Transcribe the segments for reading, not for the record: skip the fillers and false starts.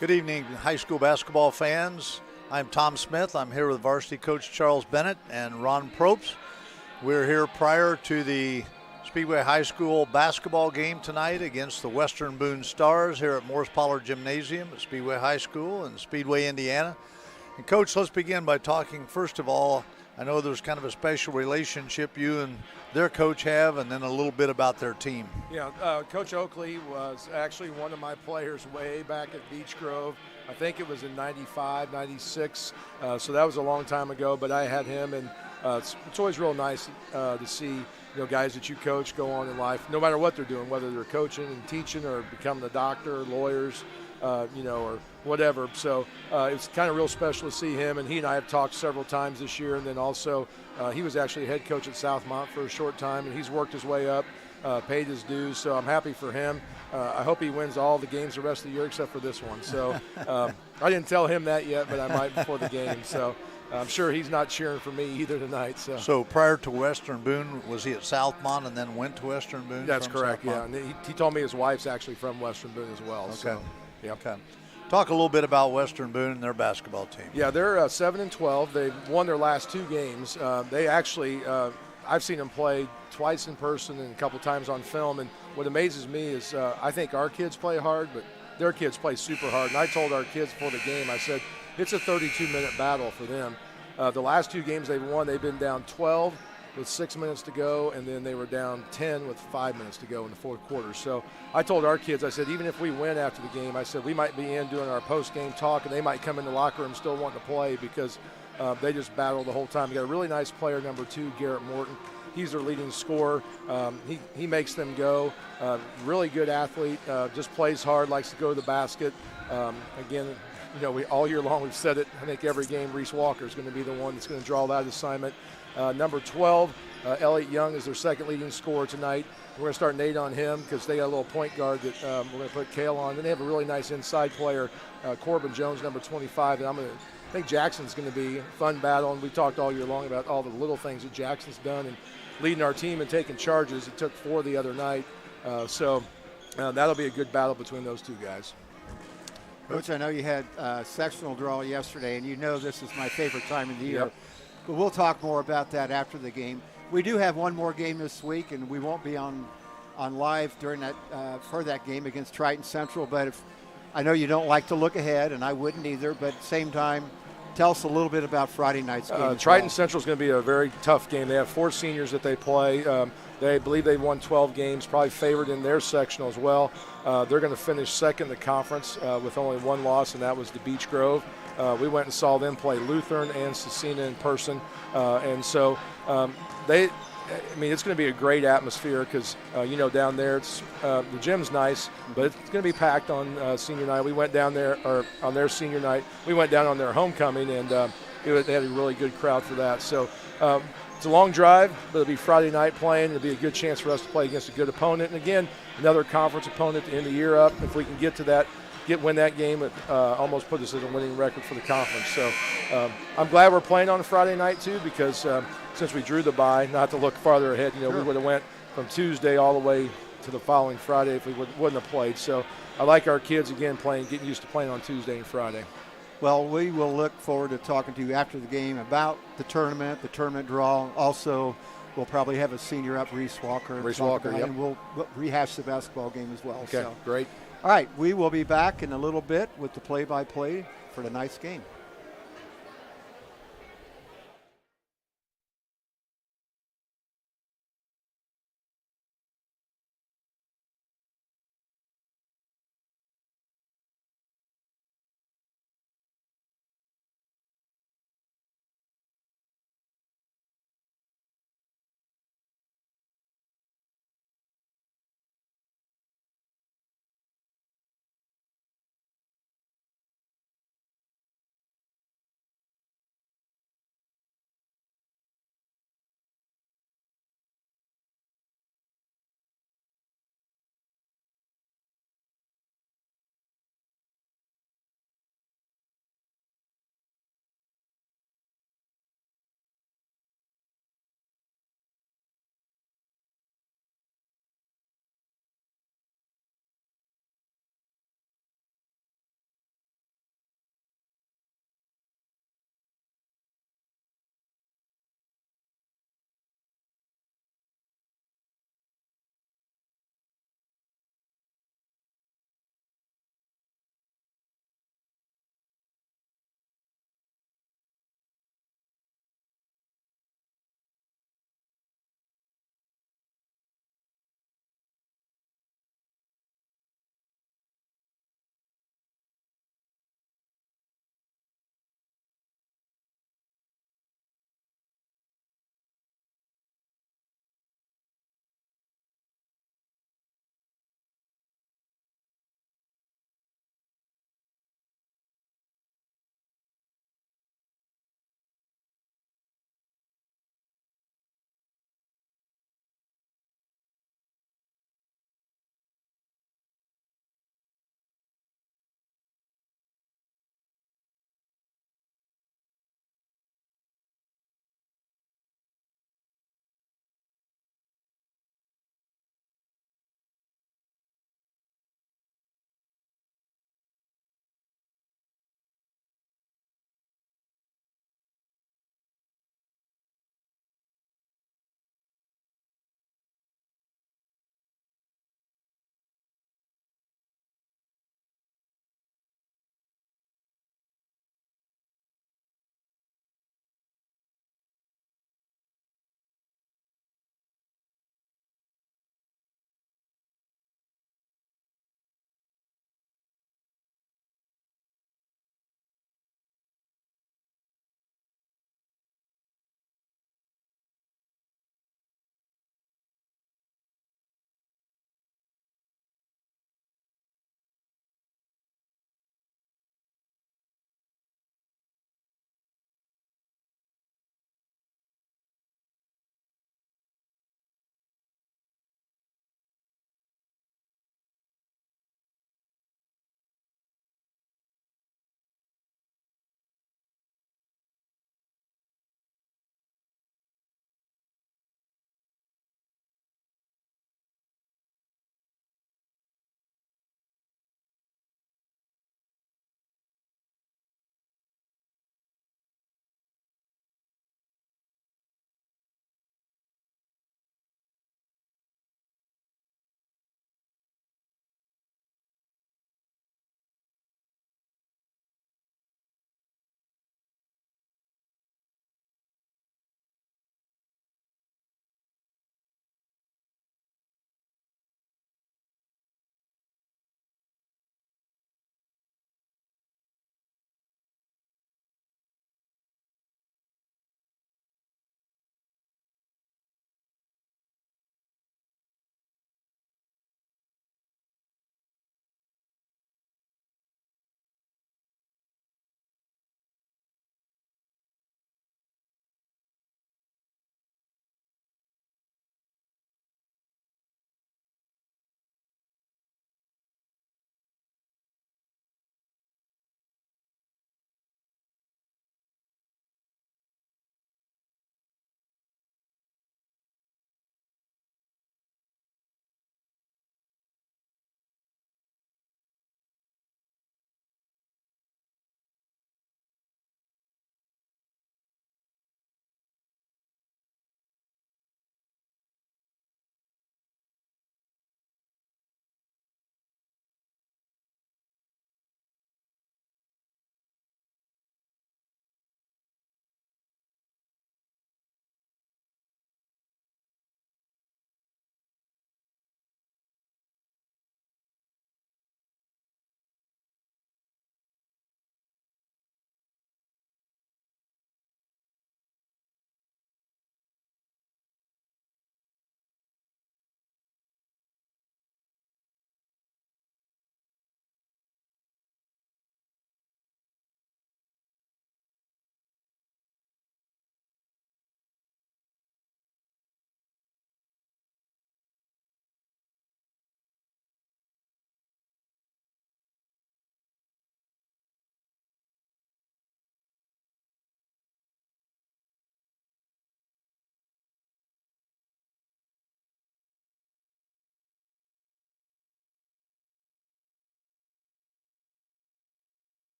Good evening, high school basketball fans. I'm Tom Smith. I'm here with varsity coach Charles Bennett and Ron Probst. We're here prior to the Speedway High School basketball game tonight against the Western Boone Stars here at Morris Pollard Gymnasium at Speedway High School in Speedway, Indiana. And Coach, let's begin by talking, first of all, I know there's kind of a special relationship you and their coach have, and then a little bit about their team. Yeah, Coach Oakley was actually one of my players way back at Beech Grove. I think it was in 95, 96, so that was a long time ago, but I had him, and it's always real nice to see guys that you coach go on in life, no matter what they're doing, whether they're coaching and teaching or becoming a doctor or lawyers, or whatever. So it's kind of real special to see him, and he and I have talked several times this year, and then also he was actually head coach at Southmont for a short time, and he's worked his way up, paid his dues, so I'm happy for him. I hope he wins all the games the rest of the year except for this one. So I didn't tell him that yet, but I might before the game. So I'm sure he's not cheering for me either tonight. So prior to Western Boone, was he at Southmont and then went to Western Boone? That's correct, Southmont? yeah. And he told me his wife's actually from Western Boone as well. Okay. So, yeah. Okay. Talk a little bit about Western Boone and their basketball team. Yeah, they're 7-12. They've won their last two games. They actually, I've seen them play twice in person and a couple times on film. And what amazes me is I think our kids play hard, but their kids play super hard. And I told our kids before the game, I said, it's a 32-minute battle for them. The last two games they've won, they've been down 12 with 6 minutes to go, and then they were down 10 with 5 minutes to go in the fourth quarter. So I told our kids, I said, even if we win after the game, I said, we might be in doing our post-game talk, and they might come in the locker room still wanting to play because they just battled the whole time. We got a really nice player, number 2, Garrett Morton. He's their leading scorer. He makes them go. Really good athlete, just plays hard, likes to go to the basket. Again, we all year long we've said it. I think every game Reese Walker is going to be the one that's going to draw that assignment. Number 12, Elliot Young is their second leading scorer tonight. We're going to start Nate on him because they got a little point guard that we're going to put Kale on. Then they have a really nice inside player, Corbin Jones, number 25. And I think Jackson's going to be a fun battle. And we talked all year long about all the little things that Jackson's done and leading our team and taking charges. He took 4 the other night. So that'll be a good battle between those two guys. Coach, I know you had sectional draw yesterday, and this is my favorite time of the year. Yep. But we'll talk more about that after the game. We do have one more game this week, and we won't be on live during that for that game against Triton Central. But I know you don't like to look ahead, and I wouldn't either. But at the same time, tell us a little bit about Friday night's game. Triton Central is going to be a very tough game. They have 4 seniors that they play. They believe they've won 12 games, probably favored in their sectional as well. They're going to finish second in the conference with only 1 loss, and that was the Beech Grove. We went and saw them play Lutheran and Cecina in person, and so it's going to be a great atmosphere because down there it's the gym's nice, but it's going to be packed on senior night. We went down there, or on their senior night. We went down on their homecoming, and they had a really good crowd for that. So it's a long drive, but it'll be Friday night playing. It'll be a good chance for us to play against a good opponent, and again, another conference opponent to end the year up. If we can get to that, win that game, it almost put us at a winning record for the conference. So I'm glad we're playing on a Friday night too, because since we drew the bye, not to look farther ahead, Sure. We would have went from Tuesday all the way to the following Friday if we wouldn't have played. So I like our kids again getting used to playing on Tuesday and Friday. Well, we will look forward to talking to you after the game about the tournament draw. Also, we'll probably have a senior up, Reese Walker. Yep. And we'll rehash the basketball game as well. Okay, so. Great. All right, we will be back in a little bit with the play-by-play for tonight's game.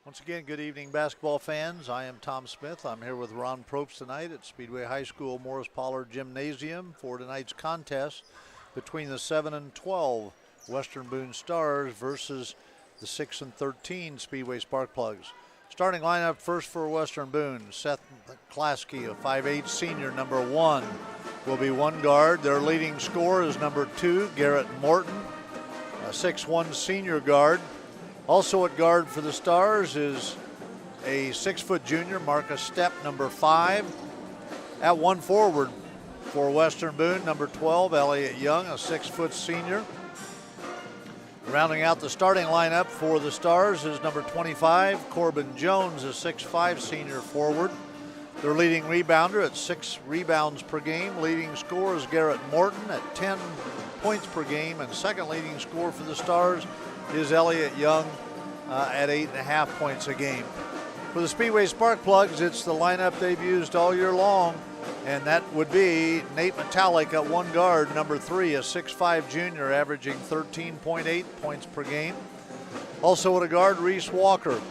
Once again, good evening, basketball fans. I am Tom Smith. I'm here with Ron Probst tonight at Speedway High School Morris Pollard Gymnasium for tonight's contest between the 7 and 12 Western Boone Stars versus the 6 and 13 Speedway Sparkplugs. Starting lineup first for Western Boone. Seth Klasky, a 5'8" senior, number 1, will be one guard. Their leading scorer is number 2, Garrett Morton, a 6'1" senior guard. Also at guard for the Stars is a 6-foot junior, Marcus Stepp, number 5. At one forward for Western Boone, number 12, Elliott Young, a 6-foot senior. Rounding out the starting lineup for the Stars is number 25, Corbin Jones, a 6'5" senior forward. Their leading rebounder at 6 rebounds per game. Leading scorer is Garrett Morton at 10 points per game. And second leading scorer for the Stars is Elliott Young at 8.5 points a game. For the Speedway Sparkplugs, it's the lineup they've used all year long, and that would be Nate Metallic at one guard, number 3, a 6'5" junior, averaging 13.8 points per game. Also at a guard, Reese Walker,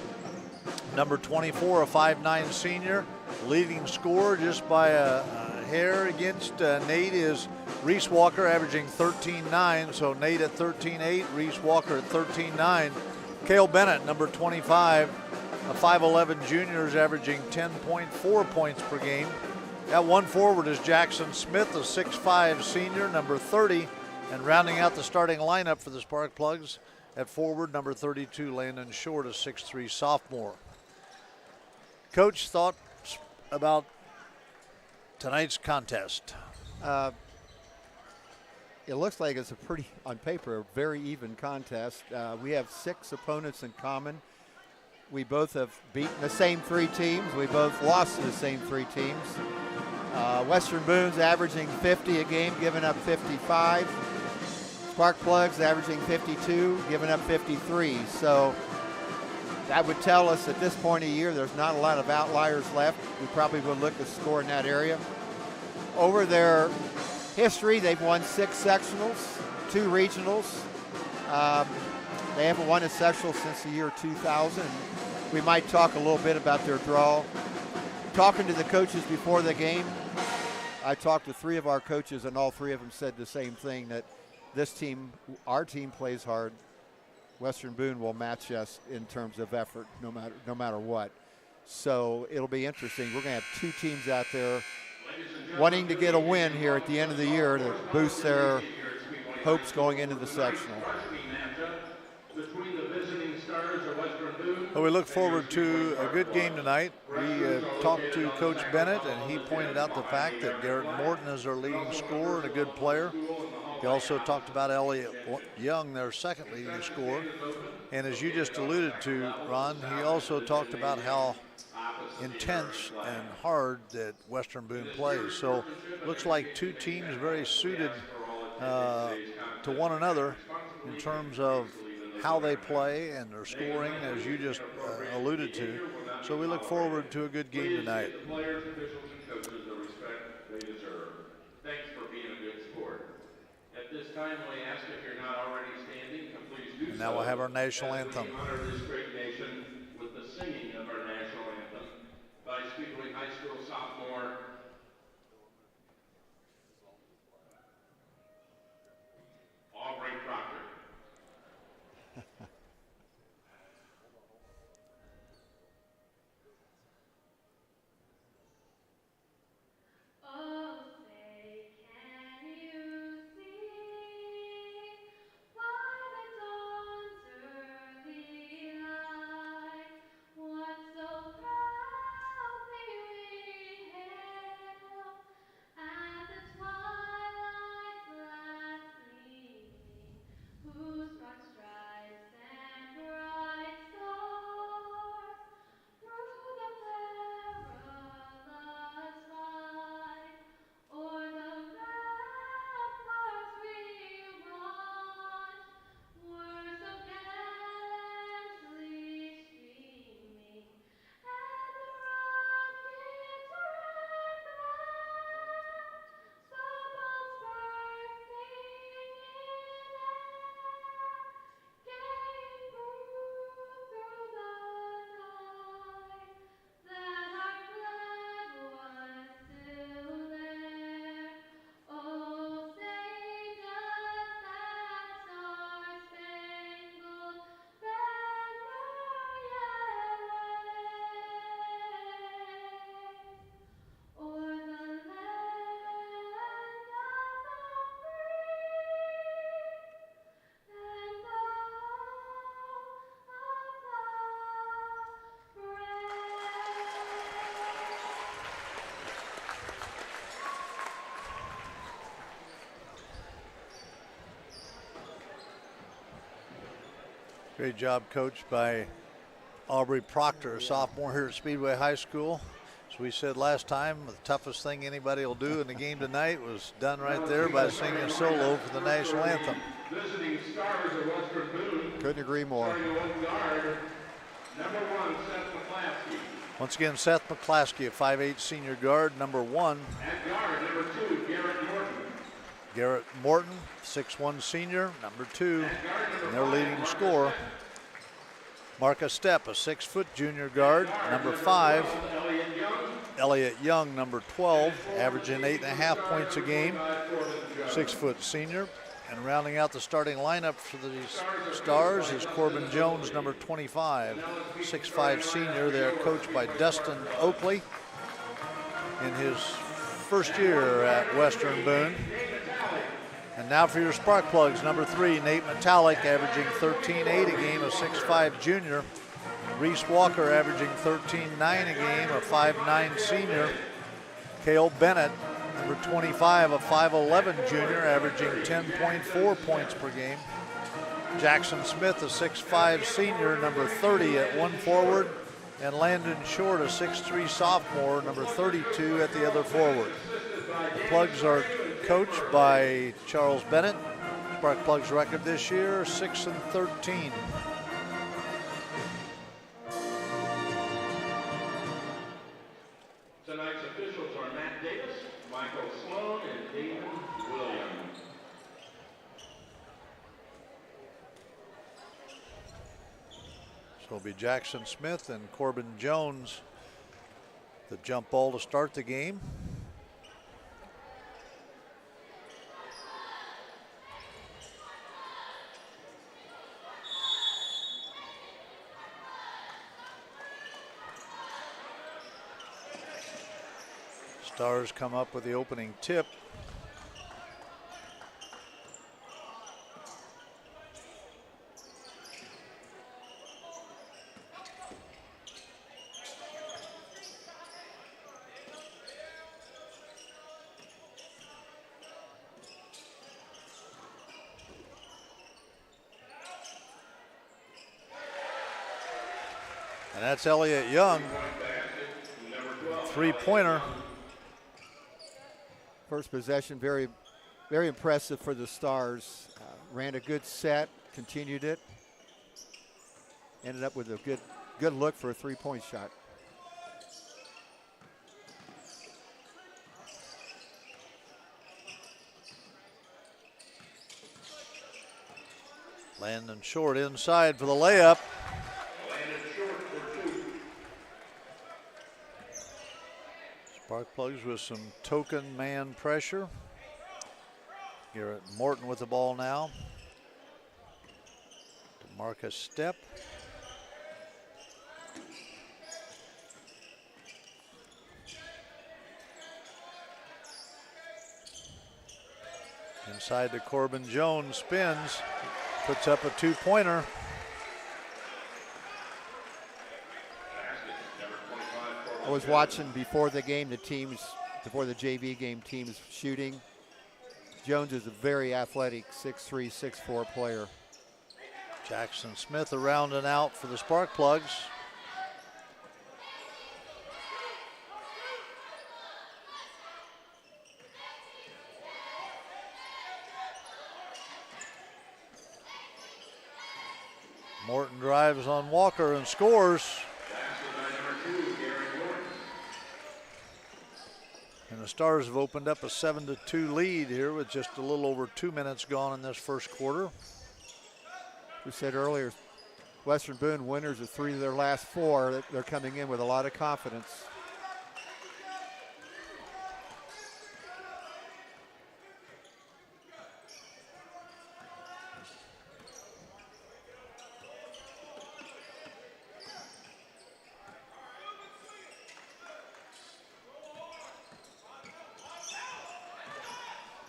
number 24, a 5'9" senior. Leading scorer just by a hair against Nate is Reese Walker, averaging 13.9. So Nate at 13.8, Reese Walker at 13.9. Cale Bennett, number 25, a 5'11" junior, is averaging 10.4 points per game. At one forward is Jackson Smith, a 6'5" senior, number 30. And rounding out the starting lineup for the Sparkplugs, at forward, number 32, Landon Short, a 6'3" sophomore. Coach, thoughts about tonight's contest? It looks like it's a pretty, on paper, a very even contest. We have 6 opponents in common. We both have beaten the same 3 teams. We both lost to the same 3 teams. Western Boone's averaging 50 a game, giving up 55. Sparkplugs averaging 52, giving up 53. So that would tell us at this point of the year there's not a lot of outliers left. We probably would look to score in that area. Over their history, they've won 6 sectionals, 2 regionals. They haven't won a sectional since the year 2000. We might talk a little bit about their draw. Talking to the coaches before the game, I talked to 3 of our coaches, and all 3 of them said the same thing, that this team, our team, plays hard. Western Boone will match us in terms of effort no matter what. So it'll be interesting. We're going to have 2 teams out there wanting to get a win here at the end of the year to boost their hopes going into the sectional. Well, we look forward to a good game tonight. We talked to Coach Bennett, and he pointed out the fact that Garrett Morton is our leading scorer and a good player. He also talked about Elliott Young, their second leading scorer. And as you just alluded to, Ron, he also talked about how intense and hard that Western Boone plays. So looks like 2 teams very suited to one another in terms of how they play and their scoring, as you just alluded to. So we look forward to a good game tonight. Players, officials, and coaches the respect they deserve. Thanks for being a good sport. At this time, we ask if you're not already standing, please do so. And now we'll have our national anthem. We honor this great nation with the singing of our national anthem by Speedway High School sophomore Aubrey Proctor. Great job coached by Aubrey Proctor, a sophomore here at Speedway High School. As we said last time, the toughest thing anybody will do in the game tonight was done right there by singing a solo for the national anthem. Visiting stars of Western Boone. Couldn't agree more. Starting on guard, number 1, Seth McClaskey. Once again, Seth McClaskey, a 5'8" senior guard, number 1. At guard, number 2, Garrett Morton. Garrett Morton, 6'1" senior, number 2, and their leading scorer. Marcus Stepp, a 6-foot junior guard, number 5. Elliott Young, number 12, averaging 8.5 points a game, 6-foot senior. And rounding out the starting lineup for the Stars is Corbin Jones, number 25, 6'5" senior. They're coached by Dustin Oakley in his first year at Western Boone. And now for your Sparkplugs, number 3, Nate Metallic, averaging 13.8 a game, a 6'5" junior. Reese Walker averaging 13.9 a game, a 5'9" senior. Cale Bennett, number 25, a 5'11" junior, averaging 10.4 points per game. Jackson Smith, a 6'5" senior, number 30 at one forward. And Landon Short, a 6'3" sophomore, number 32 at the other forward. The Plugs are coached by Charles Bennett. Sparkplugs record this year, 6-13. Tonight's officials are Matt Davis, Michael Sloan, and David Williams. So it'll be Jackson Smith and Corbin Jones, the jump ball to start the game. Stars come up with the opening tip. And that's Elliott Young, three-pointer. First possession, very impressive for the Stars. Ran a good set, continued it. Ended up with a good look for a three-point shot. Landon Short inside for the layup. Sparkplugs with some token man pressure. Garrett Morton with the ball now. Marcus Stepp. Inside to Corbin Jones, spins, puts up a two-pointer. I was watching before the game, before the JV game, teams shooting. Jones is a very athletic 6'3", 6'4" player. Jackson Smith around and out for the Sparkplugs. Morton drives on Walker and scores. And the Stars have opened up a 7-2 lead here with just a little over 2 minutes gone in this first quarter. We said earlier, Western Boone winners of 3 of their last 4. They're coming in with a lot of confidence.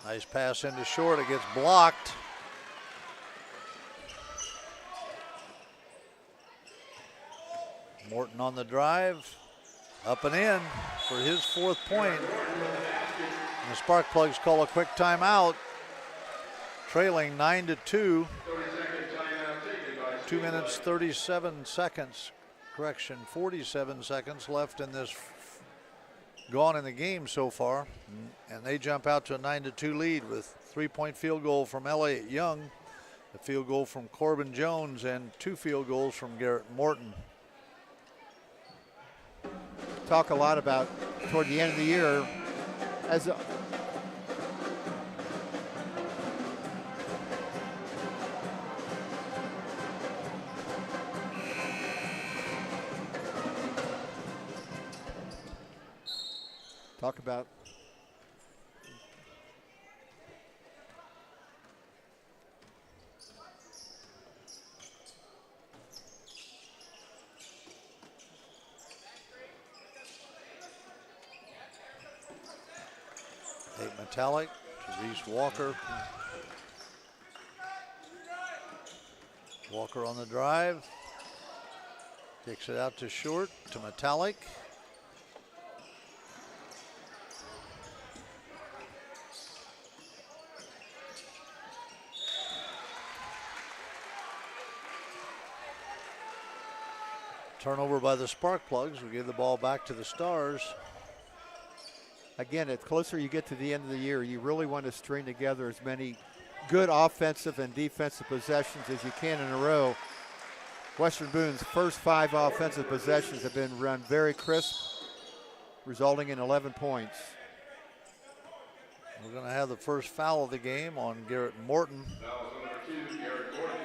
Nice pass into Short, it gets blocked. Morton on the drive, up and in for his 4th point. And the Sparkplugs call a quick timeout, trailing 9-2. 2 minutes, 37 seconds, correction, 47 seconds left in this, gone in the game so far. And they jump out to a 9-2 lead with 3-point field goal from Elliott Young, a field goal from Corbin Jones, and 2 field goals from Garrett Morton. Talk a lot about toward the end of the year as a, talk about Nate Metallic to Reese Walker. Walker on the drive. Kicks it out to short to Metallic. Turnover by the Sparkplugs. We give the ball back to the Stars. Again, the closer you get to the end of the year, you really want to string together as many good offensive and defensive possessions as you can in a row. Western Boone's first 5 offensive possessions have been run very crisp, resulting in 11 points. We're going to have the first foul of the game on Garrett Morton. Foul number 2, Garrett Morton.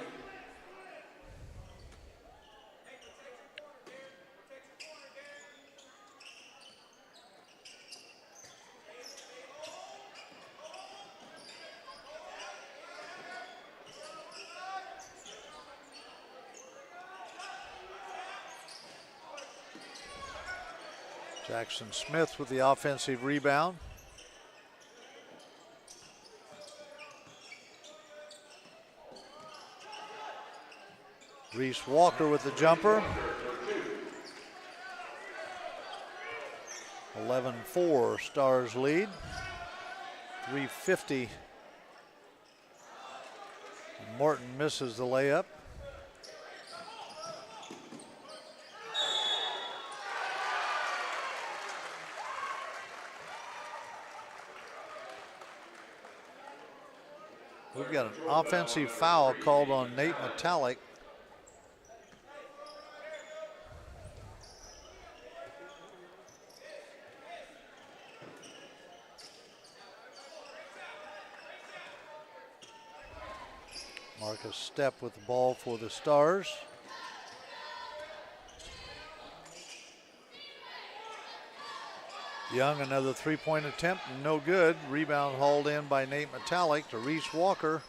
Jackson Smith with the offensive rebound. Reese Walker with the jumper. 11-4 Stars lead. 3:50. Morton misses the layup. We've got an offensive foul called on Nate Metallic. Marcus Stepp with the ball for the Stars. Young, another 3-point attempt, no good. Rebound hauled in by Nate Metallic to Reese Walker.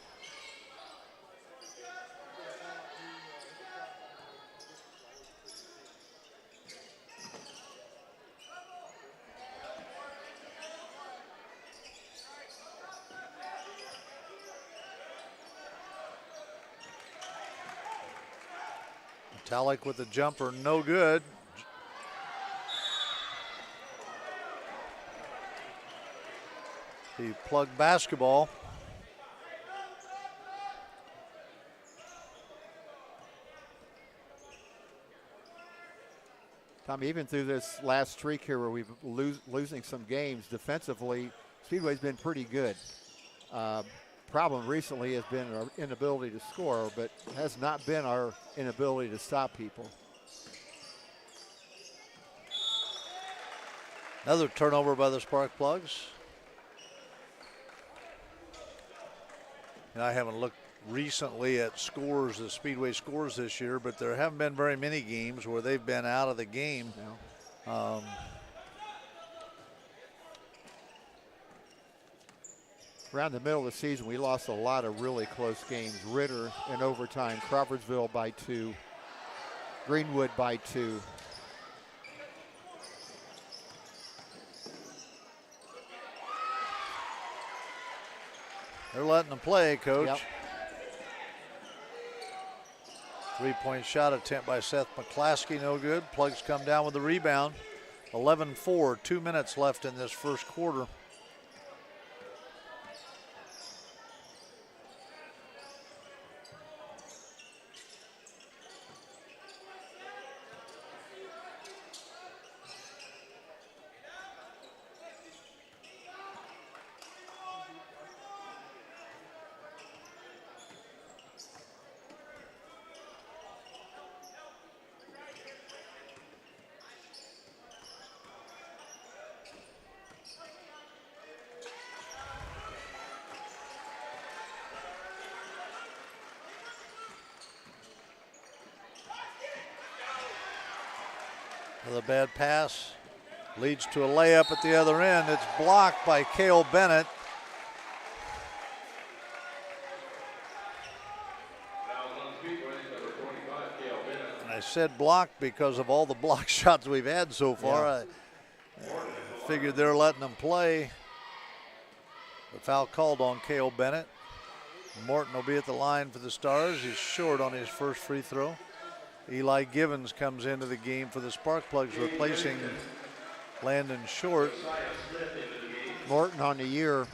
Metallic with the jumper, no good. The plug basketball. Tom, even through this last streak here where we've losing some games defensively, Speedway's been pretty good. Problem recently has been our inability to score, but has not been our inability to stop people. Another turnover by the Sparkplugs. And I haven't looked recently at scores, the Speedway scores this year, but there haven't been very many games where they've been out of the game. No. Around the middle of the season, we lost a lot of really close games. Ritter in overtime, Crawfordsville by 2, Greenwood by 2. They're letting them play, Coach. Yep. 3-point shot attempt by Seth McClaskey, no good. Plugs come down with the rebound. 11-4, 2 minutes left in this first quarter. With a bad pass, leads to a layup at the other end. It's blocked by Cale Bennett. And I said blocked because of all the block shots we've had so far. Yeah. I figured they're letting them play. The foul called on Cale Bennett. Morton will be at the line for the Stars. He's short on his first free throw. Eli Givens comes into the game for the Sparkplugs, replacing Landon Short. Morton on the year,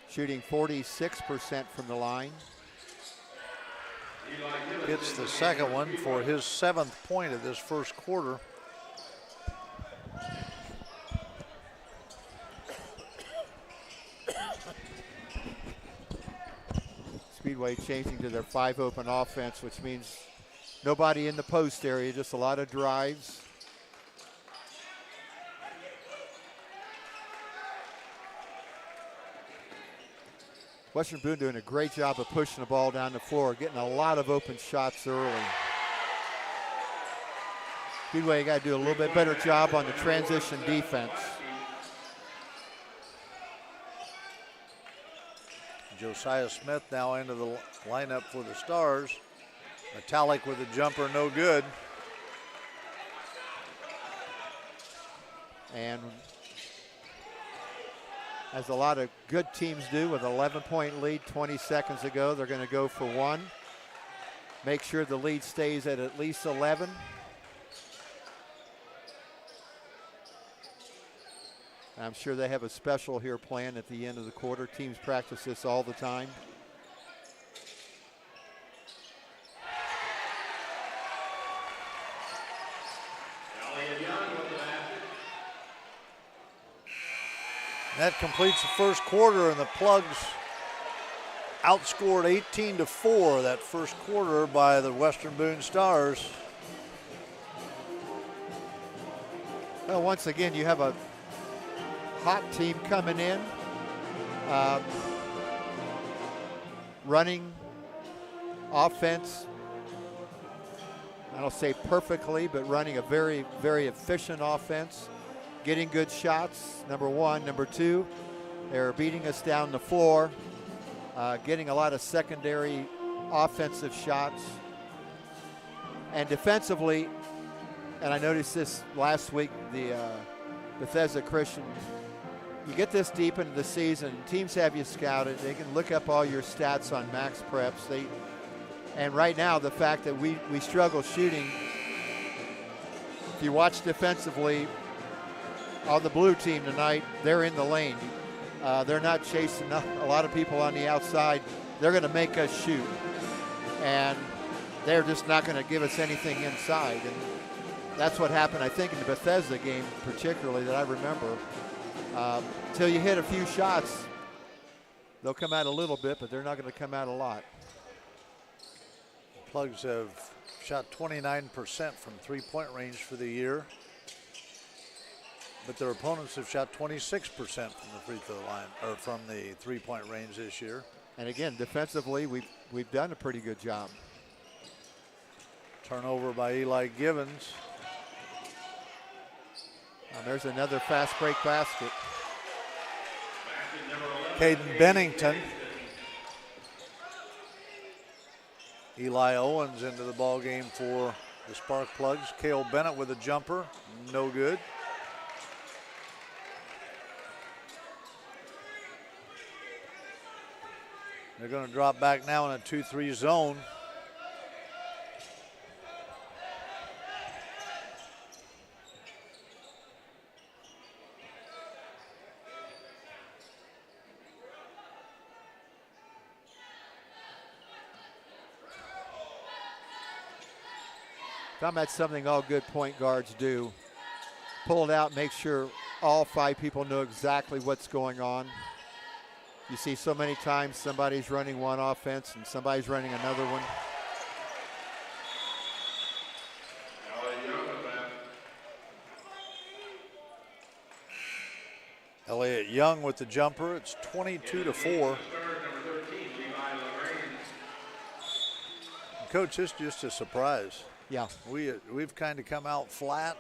shooting 46% from the line. Hits the second one for his 7th point of this first quarter. Speedway changing to their 5 open offense, which means nobody in the post area, just a lot of drives. Western Boone doing a great job of pushing the ball down the floor, getting a lot of open shots early. Speedway got to do a little bit better job on the transition defense. Josiah Smith now into the lineup for the Stars. Metallic with a jumper, no good. And as a lot of good teams do, with an 11-point lead 20 seconds ago, they're going to go for one. Make sure the lead stays at least 11. I'm sure they have a special here planned at the end of the quarter. Teams practice this all the time. That completes the first quarter, and the Plugs outscored 18-4 that first quarter by the Western Boone Stars. Well, once again, you have a hot team coming in, running offense. I don't say perfectly, but running a very, very efficient offense. Getting good shots, number one. Number two, they're beating us down the floor, getting a lot of secondary offensive shots. And defensively, and I noticed this last week, the Bethesda Christian, you get this deep into the season, teams have you scouted, they can look up all your stats on max preps. And right now, the fact that we struggle shooting, if you watch defensively, on the blue team tonight, they're in the lane. They're not chasing a lot of people on the outside. They're going to make us shoot. And they're just not going to give us anything inside. And that's what happened, I think, in the Bethesda game particularly that I remember. Until you hit a few shots, they'll come out a little bit, but they're not going to come out a lot. Plugs have shot 29% from three-point range for the year, but their opponents have shot 26% from the free throw line, or from the three-point range this year. And again, defensively, we've done a pretty good job. Turnover by Eli Givens. And there's another fast break basket. Caden Bennington. Eli Owens into the ball game for the Sparkplugs. Cale Bennett with a jumper, no good. They're going to drop back now in a 2-3 zone. That's something all good point guards do. Pull it out, make sure all 5 people know exactly what's going on. You see so many times somebody's running one offense and somebody's running another one. Elliott Young with the jumper. It's 22-4. Coach, this is just a surprise. Yeah. We've kind of come out flat.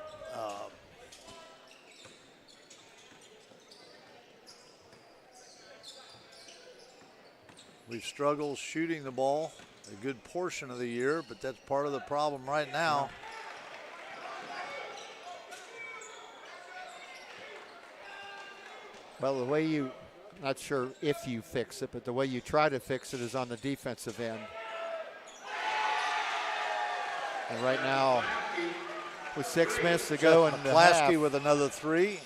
We've struggled shooting the ball a good portion of the year, but that's part of the problem right now. Well, the way you, not sure if you fix it, but the way you try to fix it is on the defensive end. And right now, with 6 minutes to go in the half. McClaskey with another 3.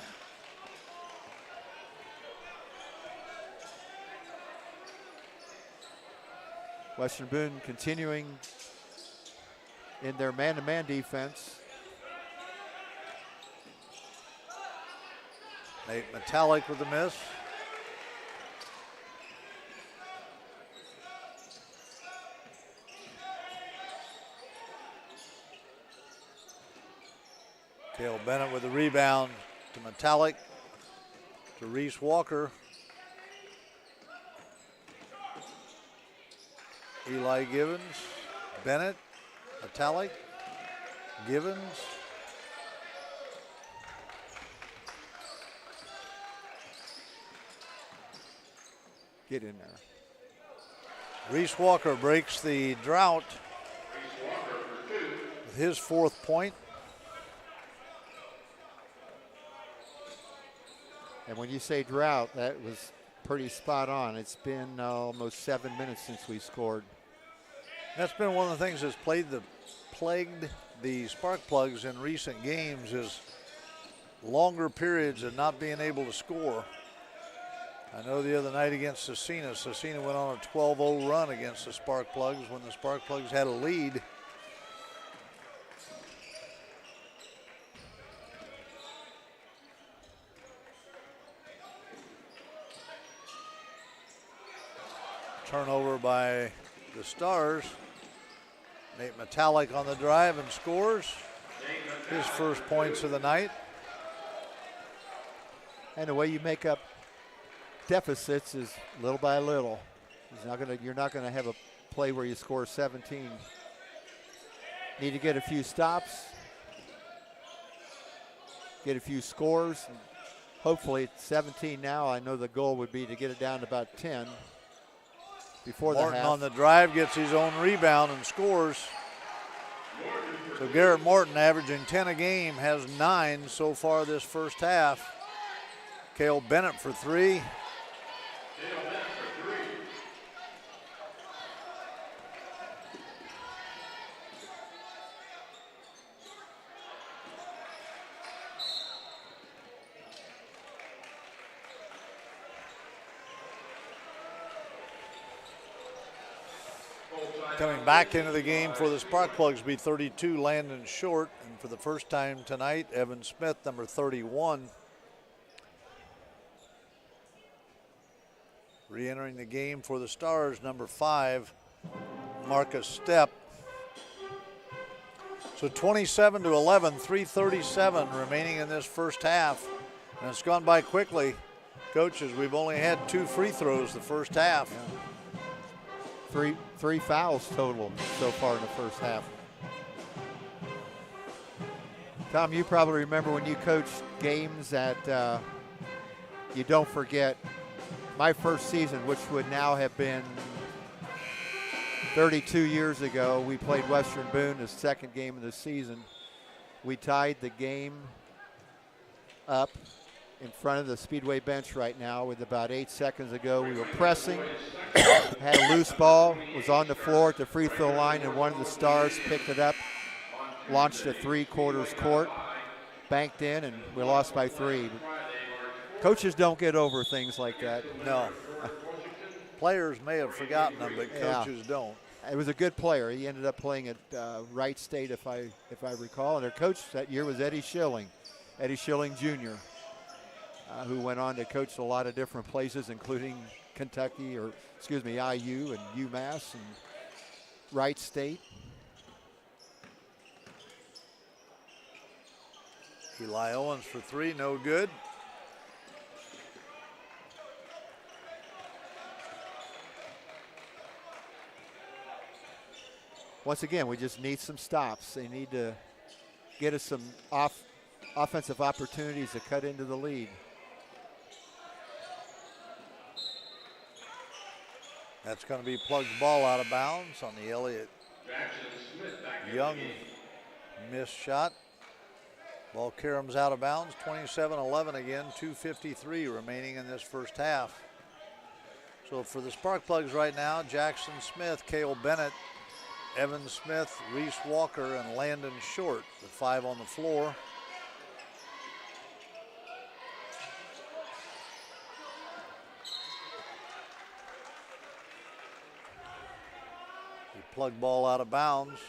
Western Boone continuing in their man-to-man defense. Nate Metallic with the miss. Cale Bennett with the rebound to Metallic, to Reese Walker. Eli Givens, Bennett, Metallic, Givens. Get in there. Reese Walker breaks the drought with his 4th point. And when you say drought, that was pretty spot on. It's been almost 7 minutes since we scored. That's been one of the things that's plagued the Sparkplugs in recent games is longer periods of not being able to score. I know the other night against Cecina went on a 12-0 run against the Sparkplugs when the Sparkplugs had a lead. Turnover by the Stars. Nate Metallic on the drive and scores his first points of the night. And the way you make up deficits is little by little. You're not gonna have a play where you score 17. Need to get a few stops, get a few scores. And hopefully it's 17 now. I know the goal would be to get it down to about 10 before the half. Morton on the drive gets his own rebound and scores. So Garrett Morton, averaging 10 a game, has 9 so far this first half. Cale Bennett for 3. Coming back into the game for the Sparkplugs be 32, Landon Short. And for the first time tonight, Evan Smith, number 31. Re-entering the game for the Stars, number 5, Marcus Stepp. So 27-11, 3:37 remaining in this first half. And it's gone by quickly. Coaches, we've only had 2 free throws the first half. Yeah. Three fouls total so far in the first half. Tom, you probably remember when you coached games that you don't forget. My first season, which would now have been 32 years ago, we played Western Boone, the second game of the season. We tied the game up in front of the Speedway bench right now with about 8 seconds ago. We were pressing, had a loose ball, was on the floor at the free throw line, and one of the Stars picked it up, launched a 3/4 court, banked in, and we lost by 3. Coaches don't get over things like that. No. Players may have forgotten them, but coaches don't. It was a good player. He ended up playing at Wright State, if I recall. And their coach that year was Eddie Schilling Jr., who went on to coach a lot of different places, including IU and UMass and Wright State. Eli Owens for 3, no good. once again, we just need some stops. They need to get us some offensive opportunities to cut into the lead. That's going to be Plug's ball out of bounds on the Elliott Young missed shot. Ball caroms out of bounds, 27-11 again, 2:53 remaining in this first half. So for the Sparkplugs right now, Jackson Smith, Cale Bennett, Evan Smith, Reese Walker, and Landon Short, the 5 on the floor. The Plug ball out of bounds.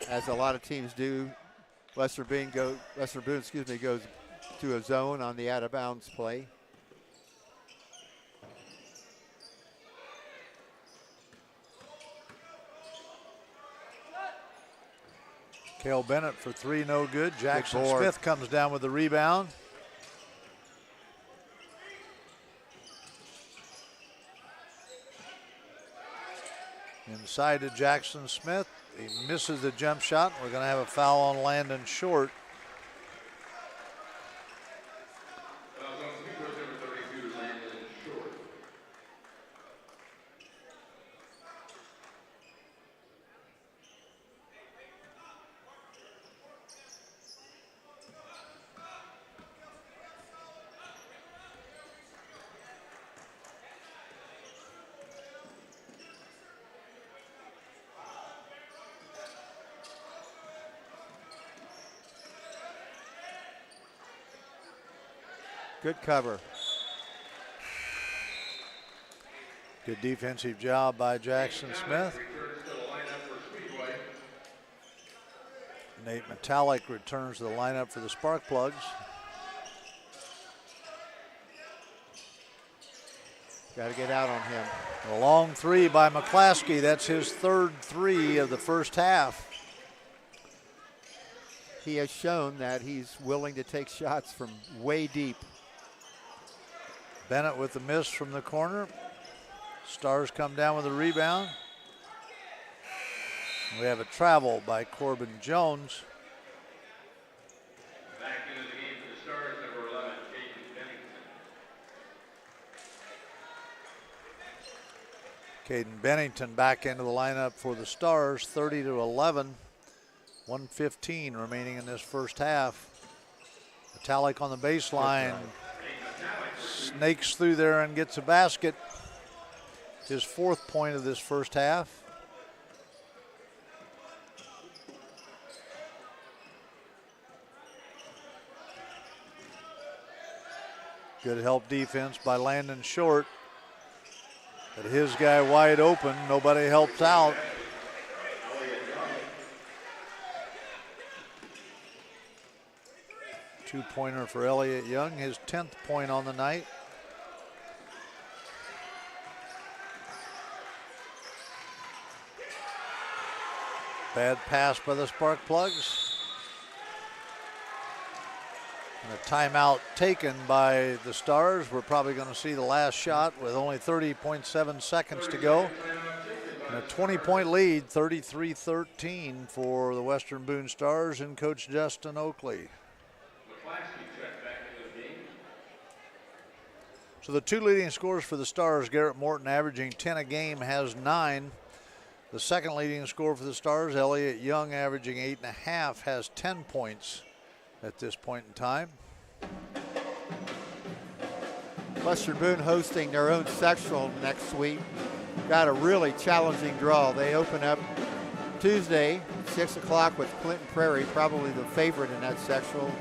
As a lot of teams do, Western Boone goes to a zone on the out of bounds play. Cale Bennett for 3, no good. Jackson Smith comes down with the rebound. Inside to Jackson Smith. He misses the jump shot. We're going to have a foul on Landon Short. Good cover. Good defensive job by Jackson Smith. Nate Metallic returns to the lineup for the Sparkplugs. Got to get out on him. A long 3 by McClaskey. That's his 3rd 3 of the first half. He has shown that he's willing to take shots from way deep. Bennett with the miss from the corner. Stars come down with a rebound. We have a travel by Corbin Jones. Back into the game for the Stars, number 11, Caden Bennington. Bennington back into the lineup for the Stars, 30-11. 1:15 remaining in this first half. Metallic on the baseline. Snakes through there and gets a basket. His 4th point of this first half. Good help defense by Landon Short. But his guy wide open, nobody helps out. Two-pointer for Elliott Young, his 10th point on the night. Bad pass by the Sparkplugs. And a timeout taken by the Stars. We're probably going to see the last shot with only 30.7 seconds to go. And a 20-point lead, 33-13 for the Western Boone Stars and Coach Justin Oakley. So the 2 leading scorers for the Stars, Garrett Morton averaging 10 a game, has 9. The second leading scorer for the Stars, Elliott Young, averaging 8.5, has 10 points at this point in time. Western Boone hosting their own sectional next week. Got a really challenging draw. They open up Tuesday, 6 o'clock with Clinton Prairie, probably the favorite in that sectional.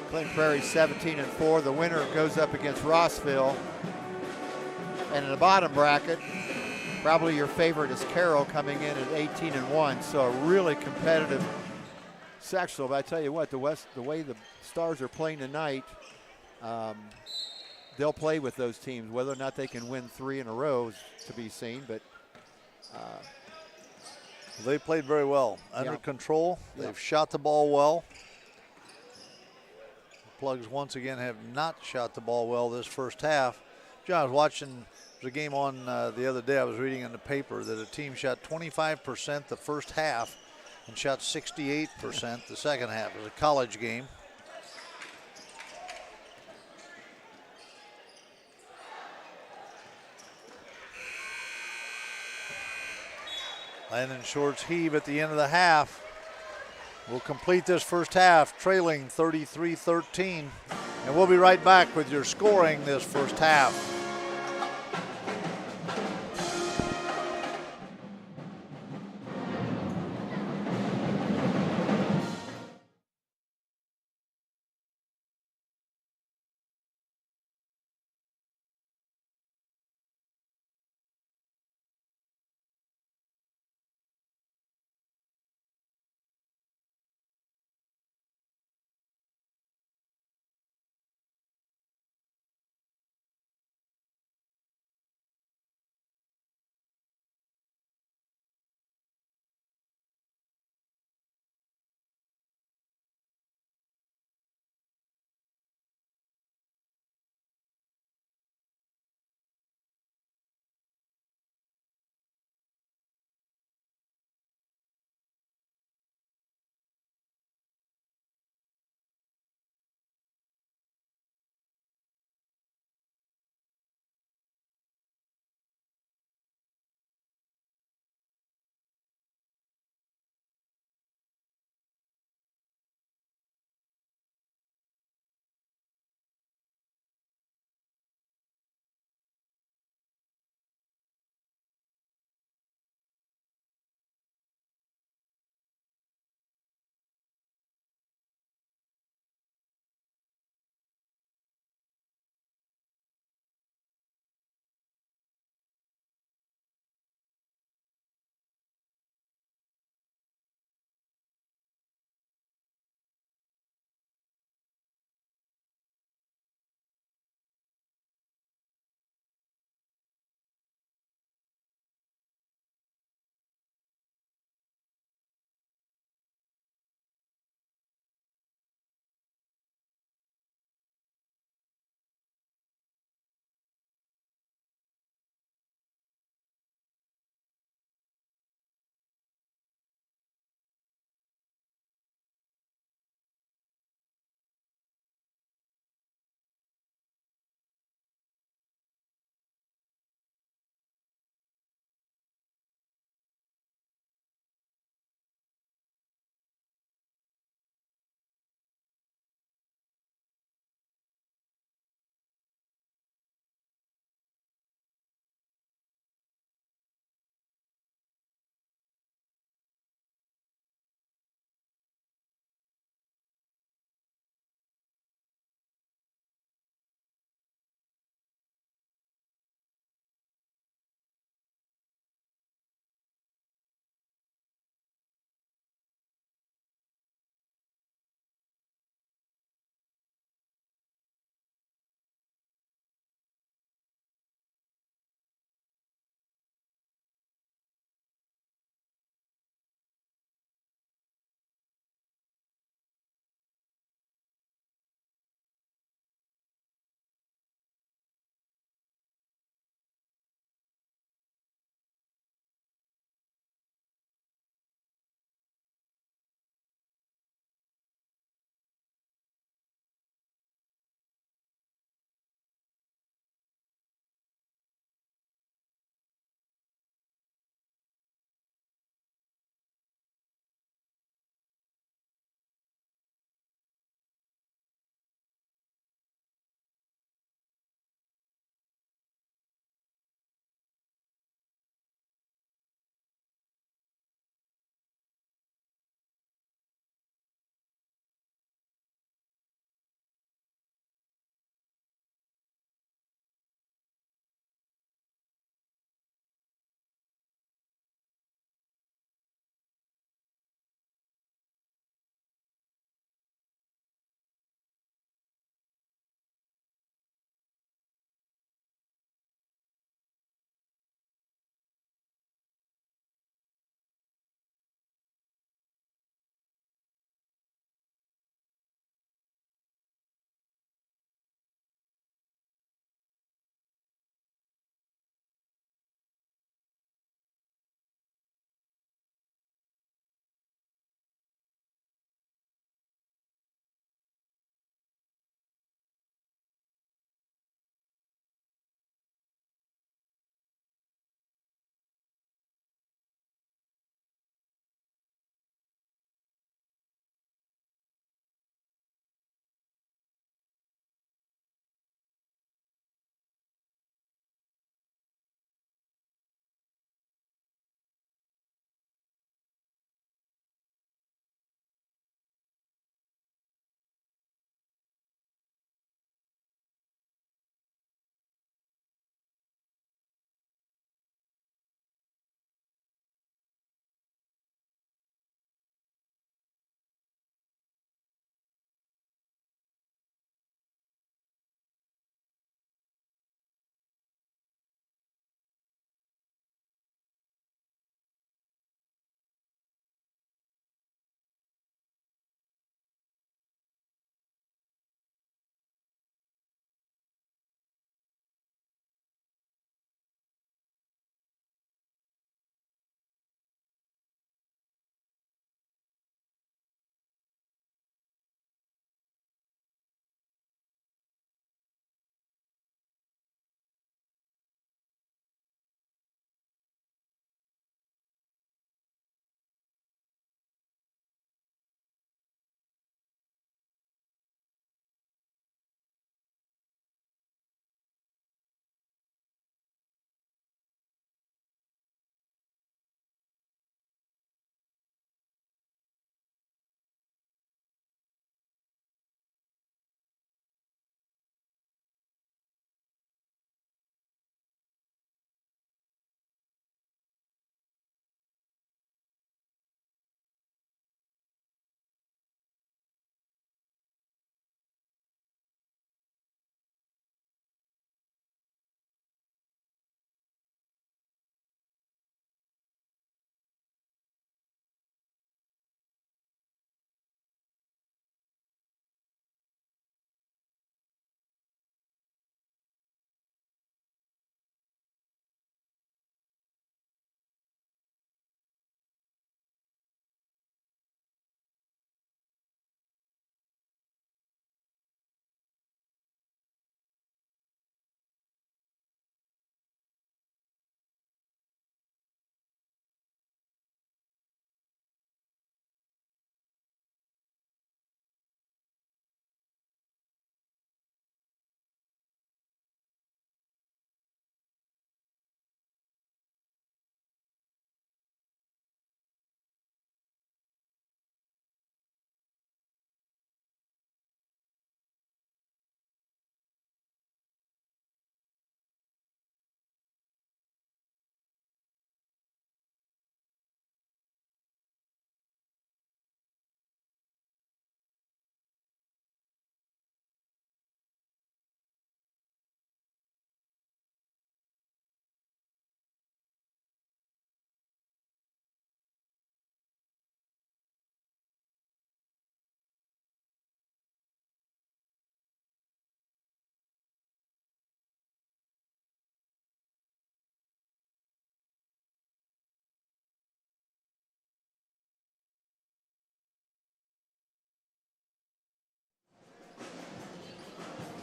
Clinton Prairie 17-4. The winner goes up against Rossville. And in the bottom bracket, probably your favorite is Carroll coming in at 18-1. So a really competitive sectional. But I tell you what, the way the Stars are playing tonight, they'll play with those teams. Whether or not they can win 3 in a row is to be seen. But They played very well. Under control. They've shot the ball well. The Plugs once again have not shot the ball well this first half. John, I was watching, there's a game on the other day. I was reading in the paper that a team shot 25% the first half and shot 68% the second half. It was a college game. Landon Short's heave at the end of the half will complete this first half, trailing 33-13. And we'll be right back with your scoring this first half.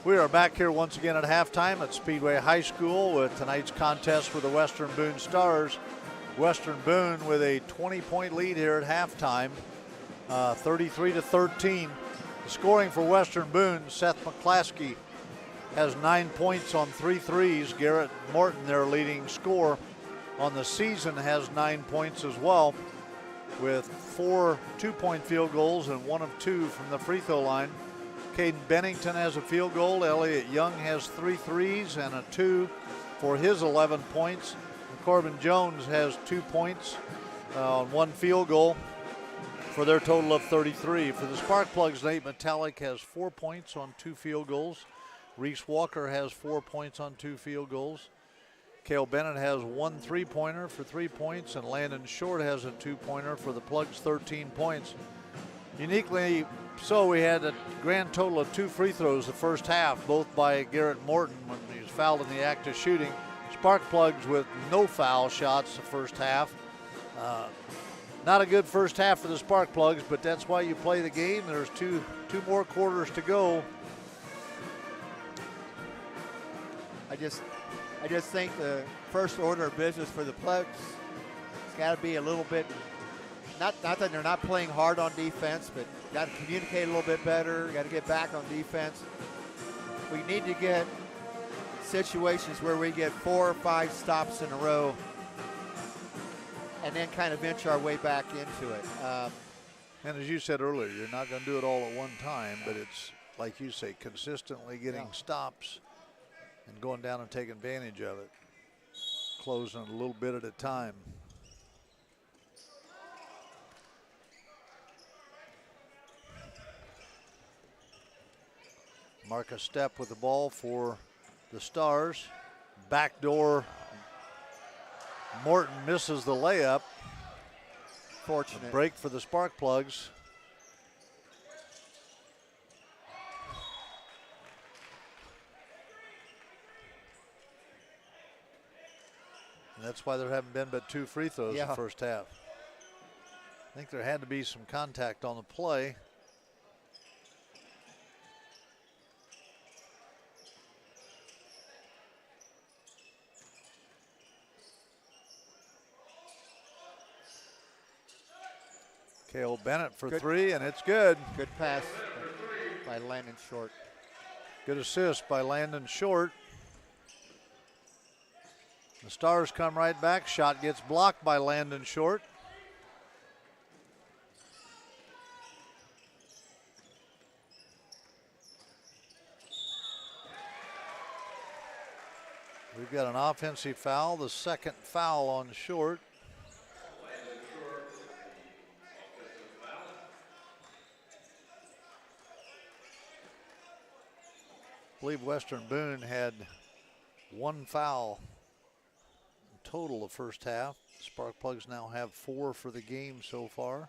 We are back here once again at halftime at Speedway High School with tonight's contest with the Western Boone Stars. Western Boone with a 20-point lead here at halftime, 33-13. The scoring for Western Boone, Seth McClaskey has 9 points on 3 threes. Garrett Morton, their leading scorer on the season, has 9 points as well, with 4 2-point field goals and 1 of 2 from the free throw line. Caden Bennington has a field goal. Elliott Young has 3 threes and a 2 for his 11 points. And Corbin Jones has 2 points on 1 field goal for their total of 33. For the Sparkplugs, Nate Metallic has 4 points on 2 field goals. Reese Walker has 4 points on 2 field goals. Cale Bennett has 1 3-pointer for 3 points, and Landon Short has a 2-pointer for the Plugs, 13 points. Uniquely so, we had a grand total of 2 free throws the first half, both by Garrett Morton when he was fouled in the act of shooting. Sparkplugs with no foul shots the first half. Not a good first half for the Sparkplugs, but that's why you play the game. There's two more quarters to go. I just think the first order of business for the Plugs has got to be a little bit, not that they're not playing hard on defense, but got to communicate a little bit better, got to get back on defense. We need to get situations where we get 4 or 5 stops in a row and then kind of inch our way back into it. And as you said earlier, you're not going to do it all at one time, but it's, like you say, consistently getting stops and going down and taking advantage of it, closing a little bit at a time. Marcus Stepp with the ball for the Stars. Backdoor, Morton misses the layup. Fortunate. Break for the Sparkplugs. And that's why there haven't been but 2 free throws in the first half. I think there had to be some contact on the play. Cale Bennett for 3, and it's good. Good pass by Landon Short. Good assist by Landon Short. The Stars come right back. Shot gets blocked by Landon Short. We've got an offensive foul, the second foul on Short. I believe Western Boone had 1 foul total the first half. Sparkplugs now have 4 for the game so far.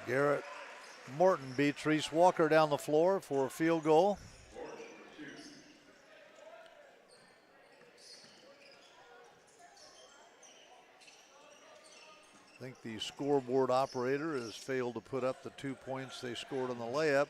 Garrett Morton beats Reese Walker down the floor for a field goal. I think the scoreboard operator has failed to put up the 2 points they scored on the layup.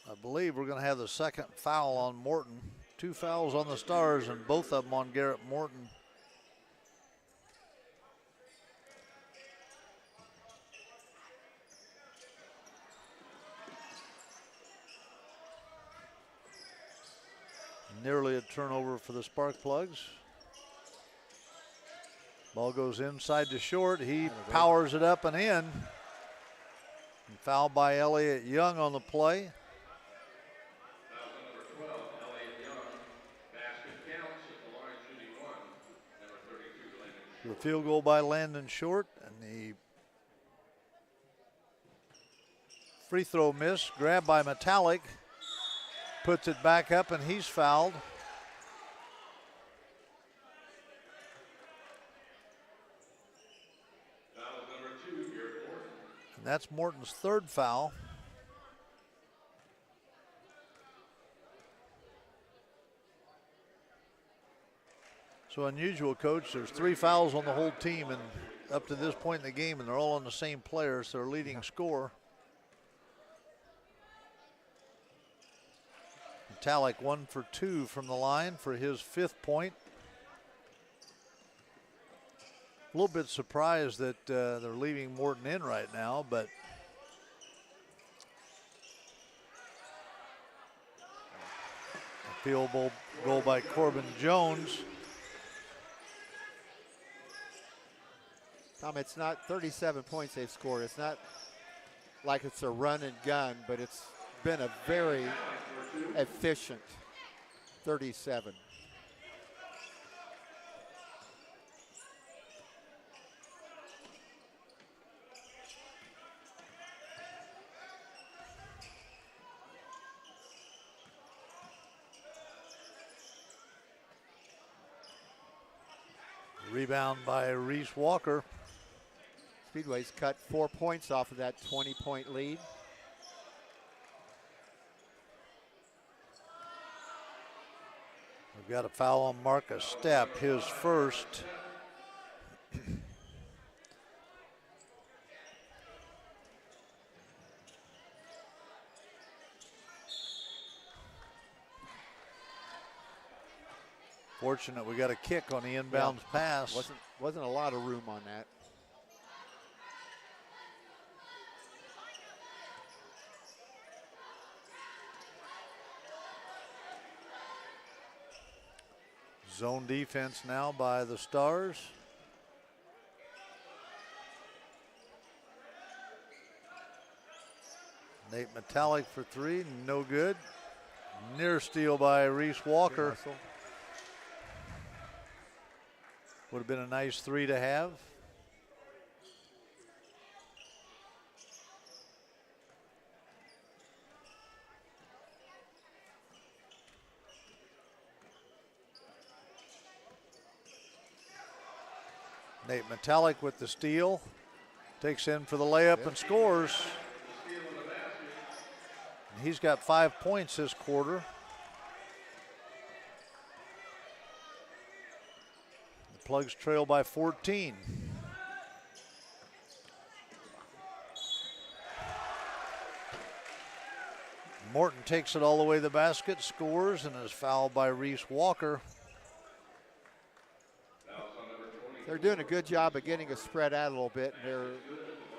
I believe we're going to have the second foul on Morton. 2 fouls on the Stars and both of them on Garrett Morton. Nearly a turnover for the Sparkplugs. Ball goes inside to Short. He powers it up and in. And fouled by Elliott Young on the play. Foul number 12, Elliott Young. Basket counts at the line, shooting 1. Number 32, Landon Short. The field goal by Landon Short, and the free throw miss, grabbed by Metallic. Puts it back up, and he's fouled. Foul number 2, Garrett Morton. And that's Morton's 3rd foul. So unusual, Coach. There's 3 fouls on the whole team and up to this point in the game, and they're all on the same player, so their leading scorer. Metallic 1 for 2 from the line for his 5th point. A little bit surprised that they're leaving Morton in right now, but a field goal by Corbin Jones. Tom, it's not 37 points they've scored. It's not like it's a run and gun, but it's been a very efficient 37. Rebound by Reese Walker. Speedway's cut 4 points off of that 20-point lead. We've got a foul on Marcus Stepp, his first. Fortunate we got a kick on the inbounds pass. Wasn't a lot of room on that. Zone defense now by the Stars. Nate Metallic for 3, no good. Near steal by Reese Walker. Would have been a nice 3 to have. Nate Metallic with the steal. Takes in for the layup and scores. And he's got 5 points this quarter. The Plugs trail by 14. Morton takes it all the way to the basket, scores, and is fouled by Reese Walker. They're doing a good job of getting us spread out a little bit. And they're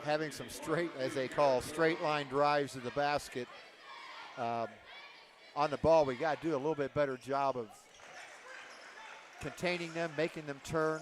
having some straight, as they call, straight line drives to the basket. On the ball, we got to do a little bit better job of containing them, making them turn.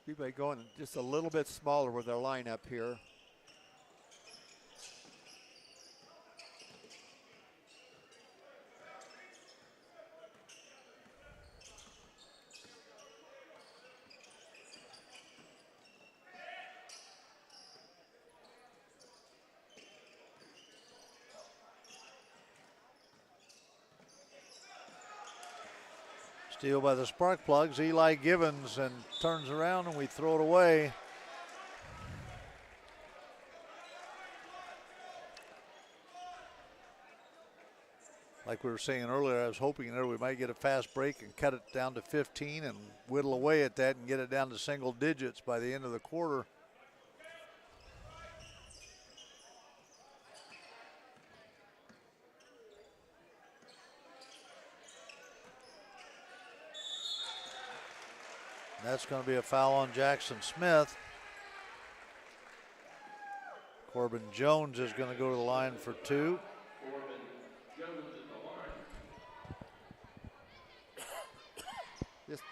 Speedway going just a little bit smaller with their lineup here. Steal by the Sparkplugs. Eli Givens and turns around and we throw it away. Like we were saying earlier, I was hoping there we might get a fast break and cut it down to 15 and whittle away at that and get it down to single digits by the end of the quarter. That's going to be a foul on Jackson Smith. Corbin Jones is going to go to the line for 2. Corbin Jones at the line. Just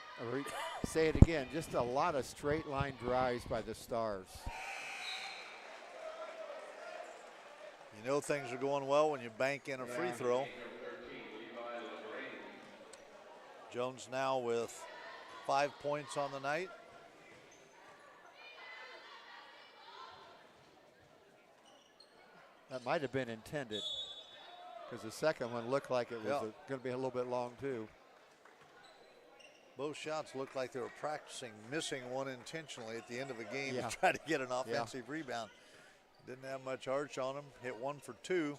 say it again, just a lot of straight line drives by the Stars. You You know things are going well when you bank in a free throw. Jones now with 5 points on the night. That might have been intended because the second one looked like it was going to be a little bit long too. Both shots looked like they were practicing missing one intentionally at the end of a game to try to get an offensive rebound. Didn't have much arch on him. Hit 1 for 2.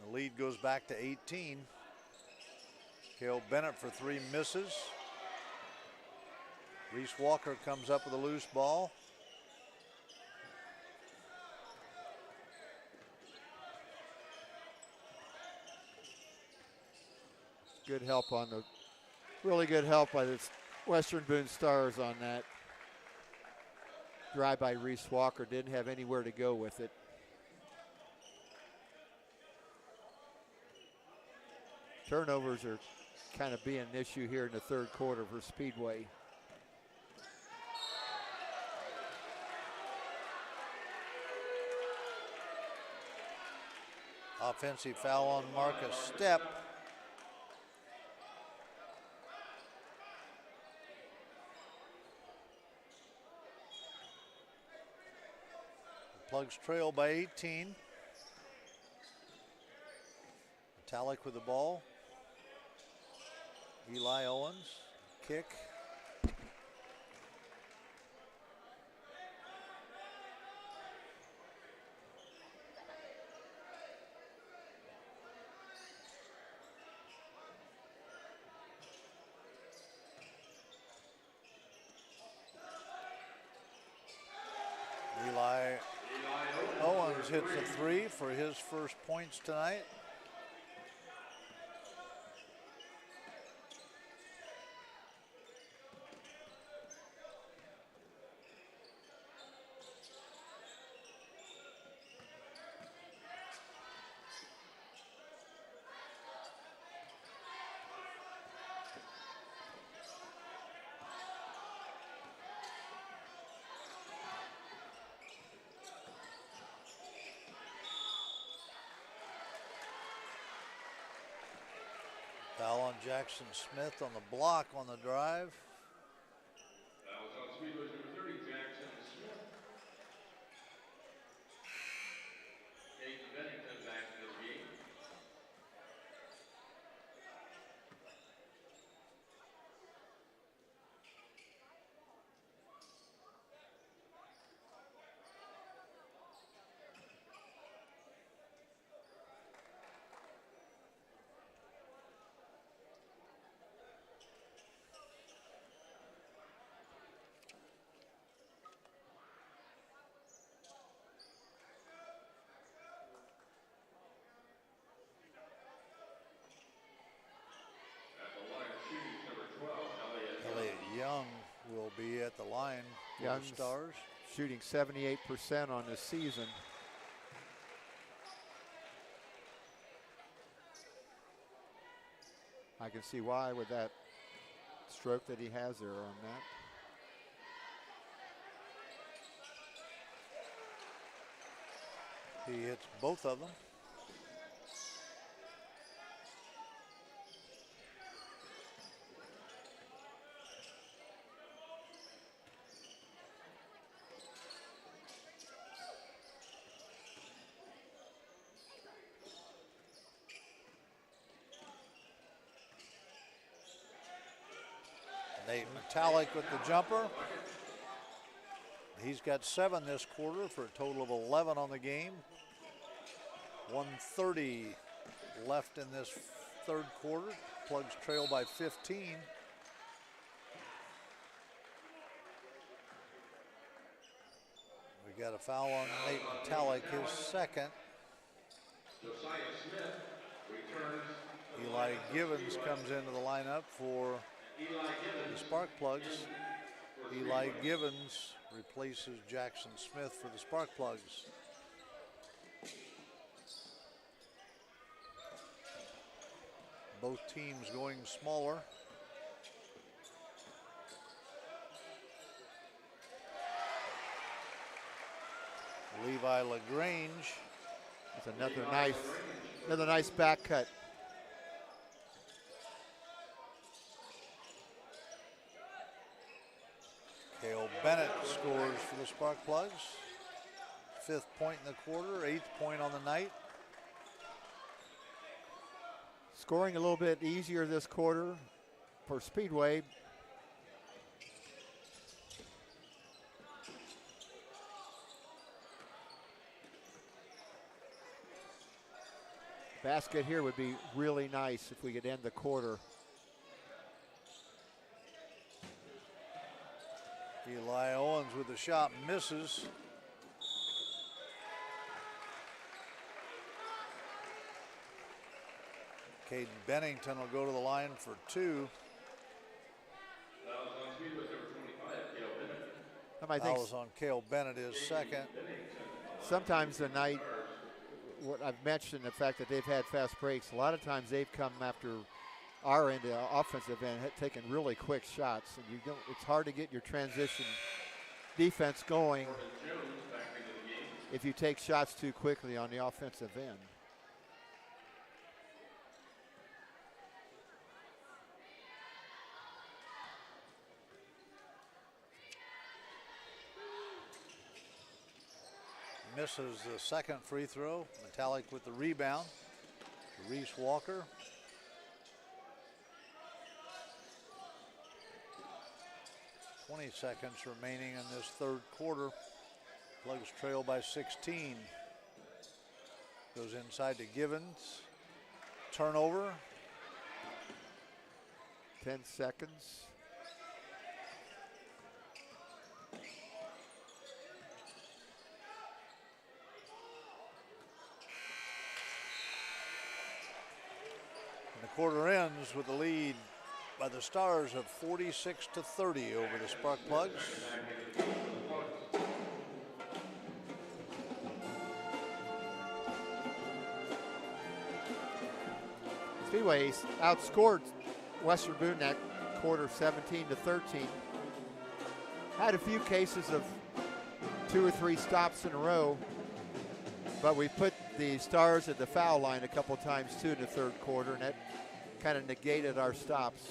The lead goes back to 18. Cale Bennett for 3 misses. Reese Walker comes up with a loose ball. Good help on the, really good help by the Western Boone Stars on that. Drive by Reese Walker, didn't have anywhere to go with it. Turnovers are kind of being an issue here in the third quarter for Speedway. Offensive foul on Marcus Stepp. Plugs trail by 18. Metallic with the ball. Eli Owens, kick. Eli Owens hits a 3 for his first points tonight. Foul on Jackson Smith on the block on the drive. That was on Speedway's number 30, Jackson Smith. Hayden Bennington back in this game. Young will be at the line for the Stars. Shooting 78% on this season. I can see why with that stroke that he has there on that. He hits both of them. Nate Metallic with the jumper. He's got 7 this quarter for a total of 11 on the game. 1:30 left in this third quarter. Plugs trail by 15. We got a foul on Nate Metallic, his second. Josiah Smith returns. Eli Givens comes into the lineup for the Sparkplugs. Eli Givens replaces Jackson Smith for the Sparkplugs. Both teams going smaller. Levi LaGrange. That's another nice back cut. Cale Bennett scores for the Sparkplugs. 5th point in the quarter, 8th point on the night. Scoring a little bit easier this quarter for Speedway. Basket here would be really nice if we could end the quarter. Eli Owens with the shot, misses. Caden Bennington will go to the line for 2. Fouls on Cale Bennett is second. Sometimes the night, what I've mentioned, the fact that they've had fast breaks, a lot of times they've come after our end, the offensive end, taking really quick shots. And it's hard to get your transition defense going if you take shots too quickly on the offensive end. Misses the second free throw. Metallic with the rebound. Reese Walker. .20 seconds remaining in this third quarter. Plugs trail by 16. Goes inside to Givens. Turnover. 10 seconds. The quarter ends with the lead by the Stars of 46-30 over the Sparkplugs. Speedway outscored Western Boone that quarter 17-13. Had a few cases of 2 or 3 stops in a row, but we put the Stars at the foul line a couple times too in the third quarter, and that kind of negated our stops.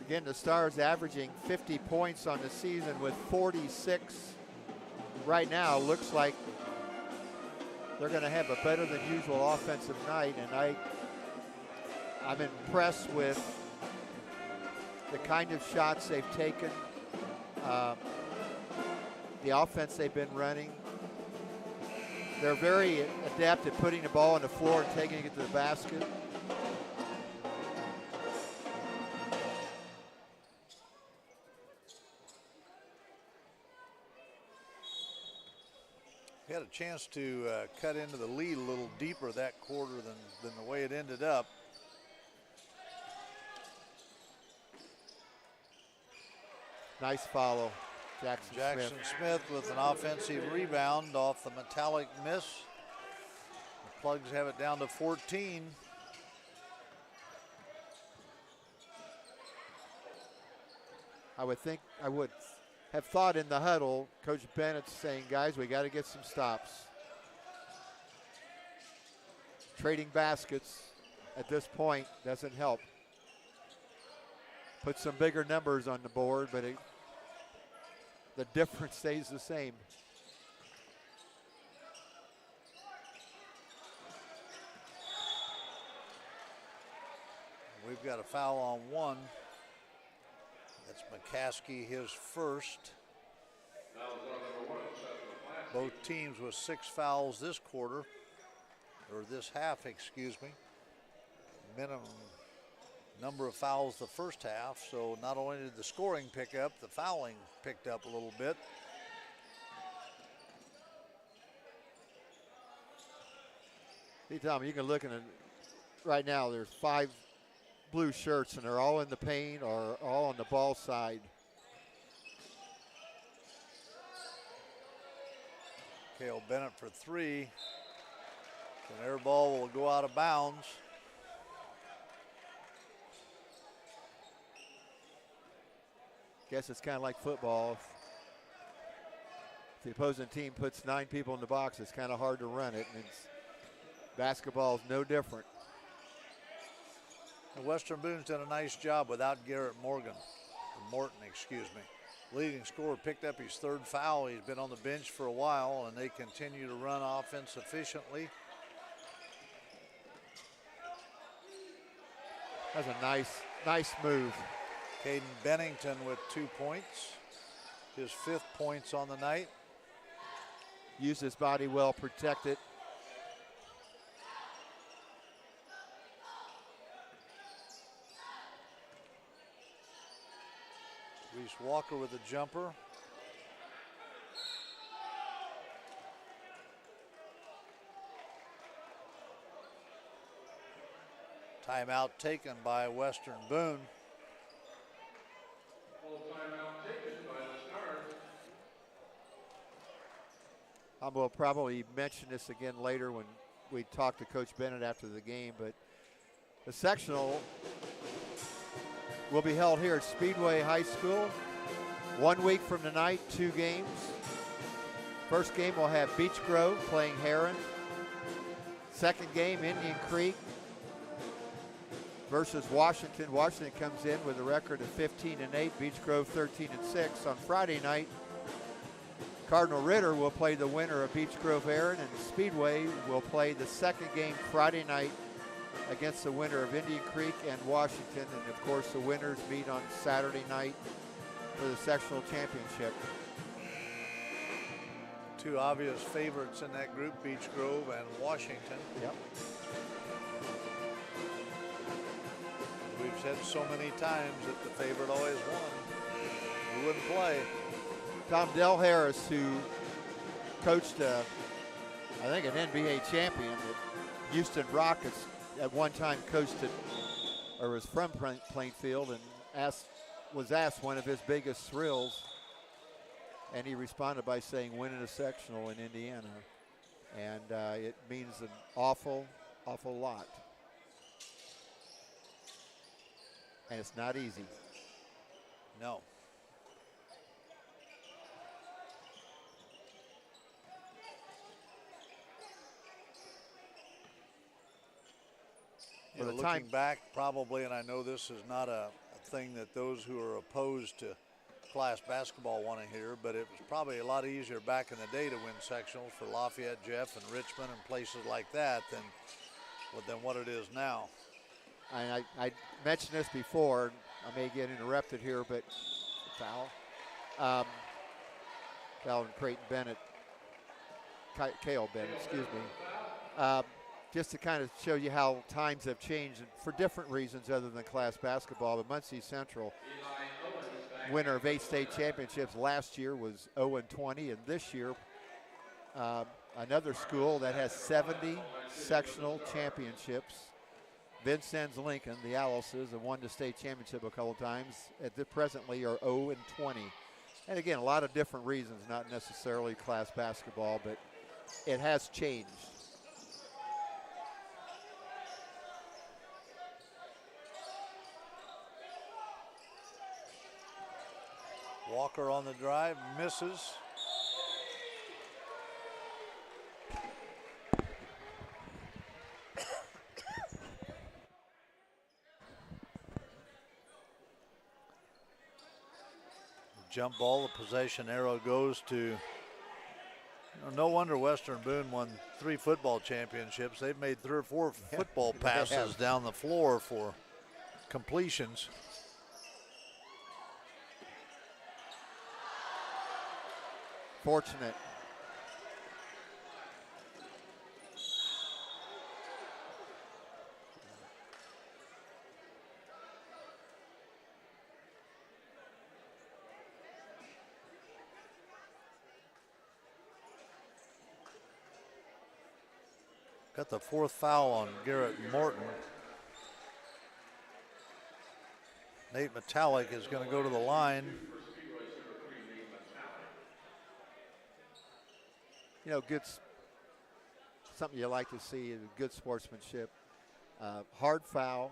Again, the Stars averaging 50 points on the season with 46 right now. Looks like they're going to have a better than usual offensive night, and I'm impressed with the kind of shots they've taken, the offense they've been running. They're very adept at putting the ball on the floor and taking it to the basket. We had a chance to cut into the lead a little deeper that quarter than the way it ended up. Nice follow, Jackson Smith with an offensive rebound off the Metallic miss. The Plugs have it down to 14. I would have thought in the huddle, Coach Bennett's saying, guys, we got to get some stops. Trading baskets at this point doesn't help. Put some bigger numbers on the board, but the difference stays the same. We've got a foul on one. That's McCaskey, his first. Both teams with 6 fouls this quarter, or this half, excuse me. Minimum number of fouls the first half, so not only did the scoring pick up, the fouling picked up a little bit. Hey, Tom, you can look at it right now. There's 5 blue shirts, and they're all in the paint or all on the ball side. Cale Bennett for three. An air ball will go out of bounds. Guess it's kind of like football. If the opposing team puts 9 people in the box, it's kind of hard to run it, and basketball is no different. And Western Boone's done a nice job without Garrett Morton. Leading scorer picked up his 3rd foul. He's been on the bench for a while, and they continue to run offense efficiently. That's a nice move. Caden Bennington with 2 points. His 5th points on the night. Used his body well, protected. Reese Walker with a jumper. Timeout taken by Western Boone. Full timeout taken by the Stars. I will probably mention this again later when we talk to Coach Bennett after the game, but the sectional will be held here at Speedway High School. 1 week from tonight, 2 games. First game will have Beech Grove playing Heron. Second game, Indian Creek versus Washington. Washington comes in with a record of 15-8, Beech Grove 13-6. On Friday night, Cardinal Ritter will play the winner of Beech Grove Heron, and Speedway will play the second game Friday night against the winner of Indian Creek and Washington. And of course, the winners meet on Saturday night for the sectional championship. 2 obvious favorites in that group, Beech Grove and Washington. Yep. We've said so many times that the favorite always won. We wouldn't play. Tom Del Harris, who coached, I think, an NBA champion at Houston Rockets, at one time coached at, or was from Plainfield, and was asked one of his biggest thrills, and he responded by saying winning a sectional in Indiana. And it means an awful lot. And it's not easy. No. You know, looking back, probably, and I know this is not a thing that those who are opposed to class basketball want to hear, but it was probably a lot easier back in the day to win sectionals for Lafayette, Jeff, and Richmond and places like that than what it is now. I mentioned this before. I may get interrupted here, but foul. Foul and Creighton Bennett. Cale Bennett, excuse me. Just to kind of show you how times have changed for different reasons other than class basketball. But Muncie Central, winner of 8 state championships last year, was 0-20, and this year another school that has 70 sectional championships, Vincennes Lincoln, the Alices, have won the state championship a couple times, presently are 0-20. And again, a lot of different reasons, not necessarily class basketball, but it has changed. Walker on the drive, misses. Jump ball, the possession arrow goes to, no wonder Western Boone won 3 football championships. They've made 3 or 4 football passes down the floor for completions. Fortunate. Got the 4th foul on Garrett Morton. Nate Metallic is going to go to the line. good, something you like to see, good sportsmanship. Hard foul,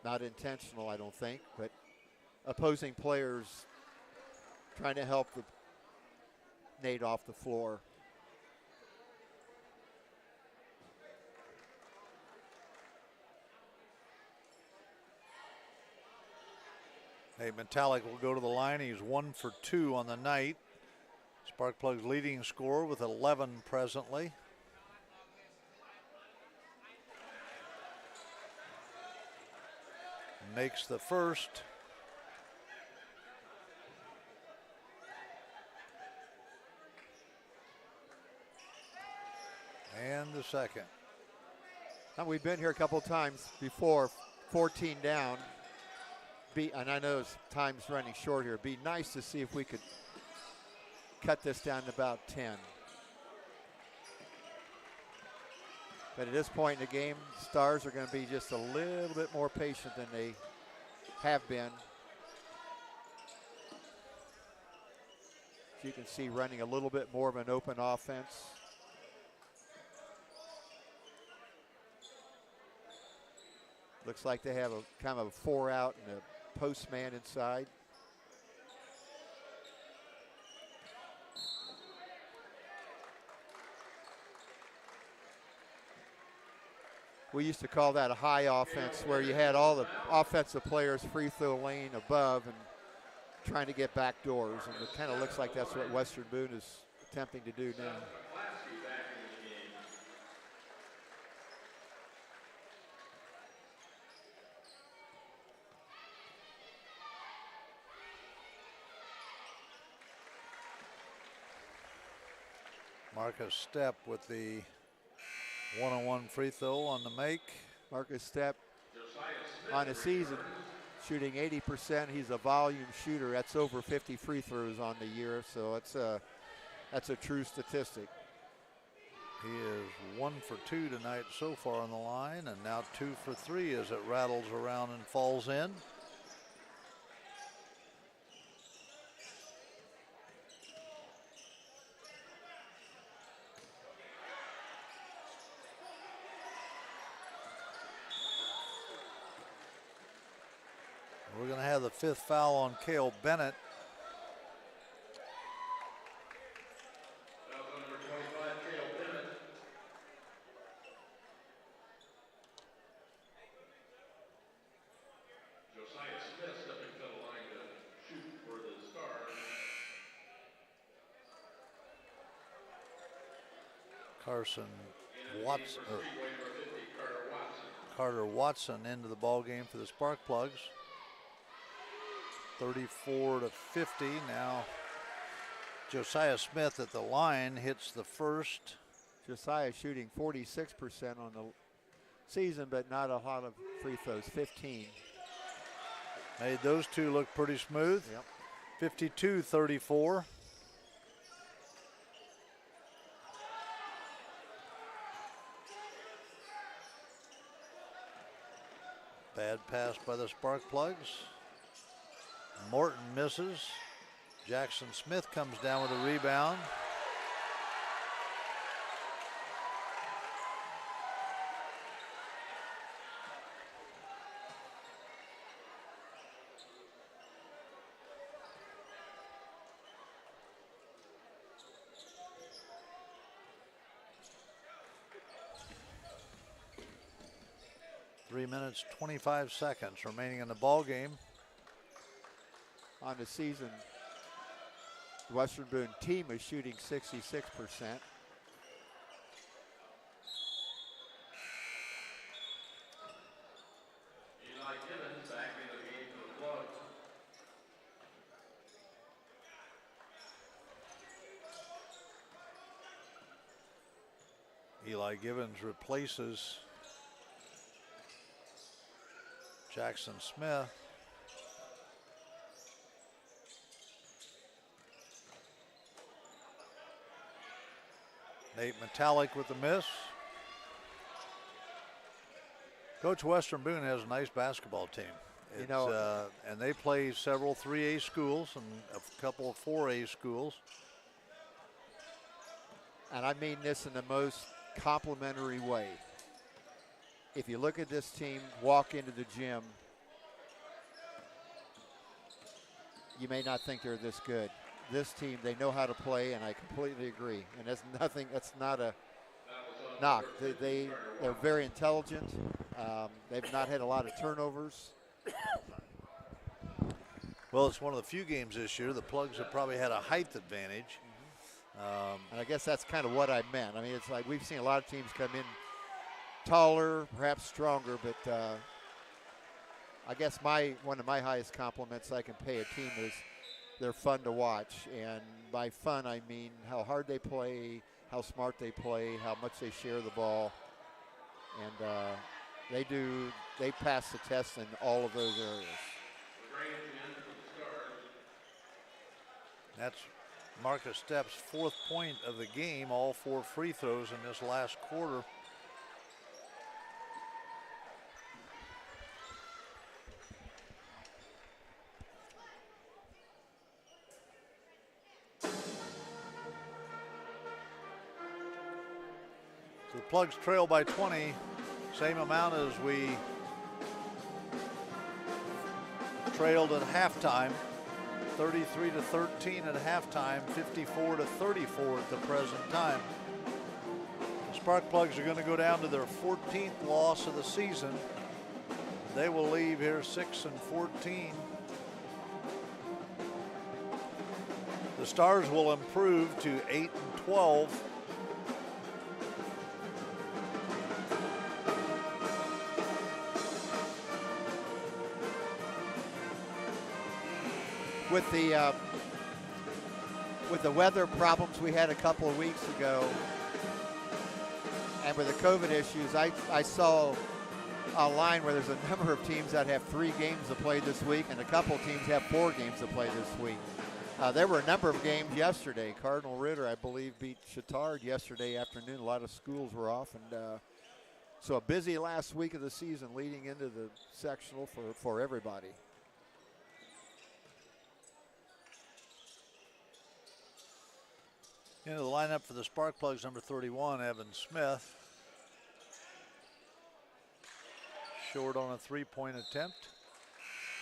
not intentional, I don't think, but opposing players trying to help Nate off the floor. Nate Metallic will go to the line. He's 1 for 2 on the night. Sparkplugs leading scorer with 11 presently. Makes the first. And the second. Now, we've been here a couple times before, 14 down. And I know time's running short here. Be nice to see if we could cut this down to about 10. But at this point in the game, Stars are going to be just a little bit more patient than they have been. As you can see, running a little bit more of an open offense. Looks like they have a kind of a 4 out and a post man inside. We used to call that a high offense, where you had all the offensive players free throw lane above and trying to get back doors. And it kind of looks like that's what Western Boone is attempting to do now. Marcus Stepp with the one-on-one free throw on the make. Marcus Stepp on the season shooting 80%. He's a volume shooter. That's over 50 free throws on the year, so that's a true statistic. He is 1 for 2 tonight so far on the line, and now 2 for 3 as it rattles around and falls in. We're going to have the 5th foul on Cale Bennett. Foul number 25, Cale Bennett. Josiah Smith stepping to the line to shoot for the Stars. Carter Watson into the ball game for the Sparkplugs. 34-50. Now Josiah Smith at the line hits the first. Josiah shooting 46% on the season, but not a lot of free throws, 15. Made those two look pretty smooth. Yep. 52-34. Bad pass by the Sparkplugs. Morton misses. Jackson Smith comes down with a rebound. Three minutes, 25 seconds remaining in the ball game. On the season, the Western Boone team is shooting 66%. Eli Gibbons back in the game for the Plugs. Eli Gibbons replaces Jackson Smith. Nate Metallic with the miss. Coach Western Boone has a nice basketball team. And they play several 3A schools and a couple of 4A schools. and I mean this in the most complimentary way. If you look at this team walk into the gym, you may not think they're this good. This team, they know how to play, and I completely agree. And that's not a knock. They're very intelligent. They've not had a lot of turnovers. Well, it's one of the few games this year the Plugs have probably had a height advantage. And I guess that's kind of what I meant. I mean, it's like we've seen a lot of teams come in taller, perhaps stronger, but I guess one of my highest compliments I can pay a team is they're fun to watch. And by fun, I mean how hard they play, how smart they play, how much they share the ball. And they pass the test in all of those areas. That's Marcus Stepp's 4th point of the game, all 4 free throws in this last quarter. So the Plugs trail by 20, same amount as we trailed at halftime. 33-13 at halftime, 54-34 at the present time. The Sparkplugs are going to go down to their 14th loss of the season. They will leave here 6-14. The Stars will improve to 8-12. With the weather problems we had a couple of weeks ago, and with the COVID issues, I saw a line where there's a number of teams that have 3 games to play this week, and a couple of teams have 4 games to play this week. There were a number of games yesterday. Cardinal Ritter, I believe, beat Chittard yesterday afternoon. A lot of schools were off, and so a busy last week of the season leading into the sectional for everybody. Into the lineup for the Sparkplugs, number 31, Evan Smith. Short on a 3-point attempt.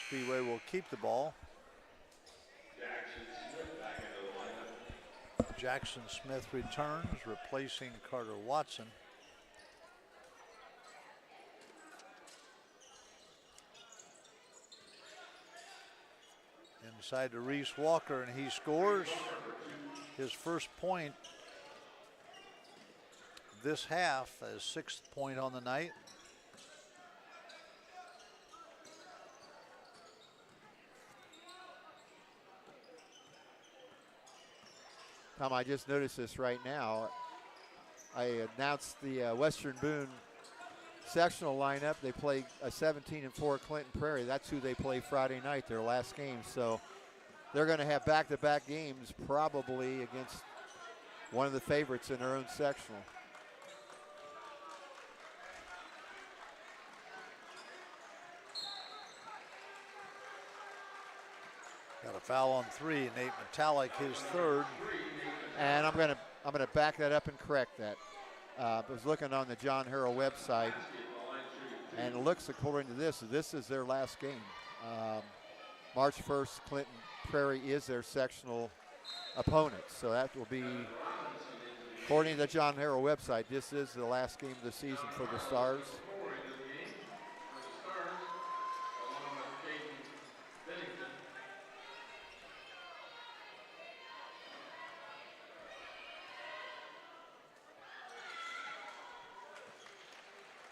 Speedway will keep the ball. Jackson Smith returns, replacing Carter Watson. Inside to Reese Walker, and he scores his first point this half, his 6th point on the night. Tom, I just noticed this right now. I announced the Western Boone sectional lineup. They play a 17-4 Clinton Prairie. That's who they play Friday night, their last game. So they're going to have back-to-back games probably against one of the favorites in their own sectional. Got a foul on 3, Nate Metallic, his 3rd. And I'm gonna back that up and correct that. I was looking on the John Harrell website, and it looks according to this is their last game. March 1st, Clinton Prairie is their sectional opponent. So that will be, according to the John Harrell website, this is the last game of the season for the Stars.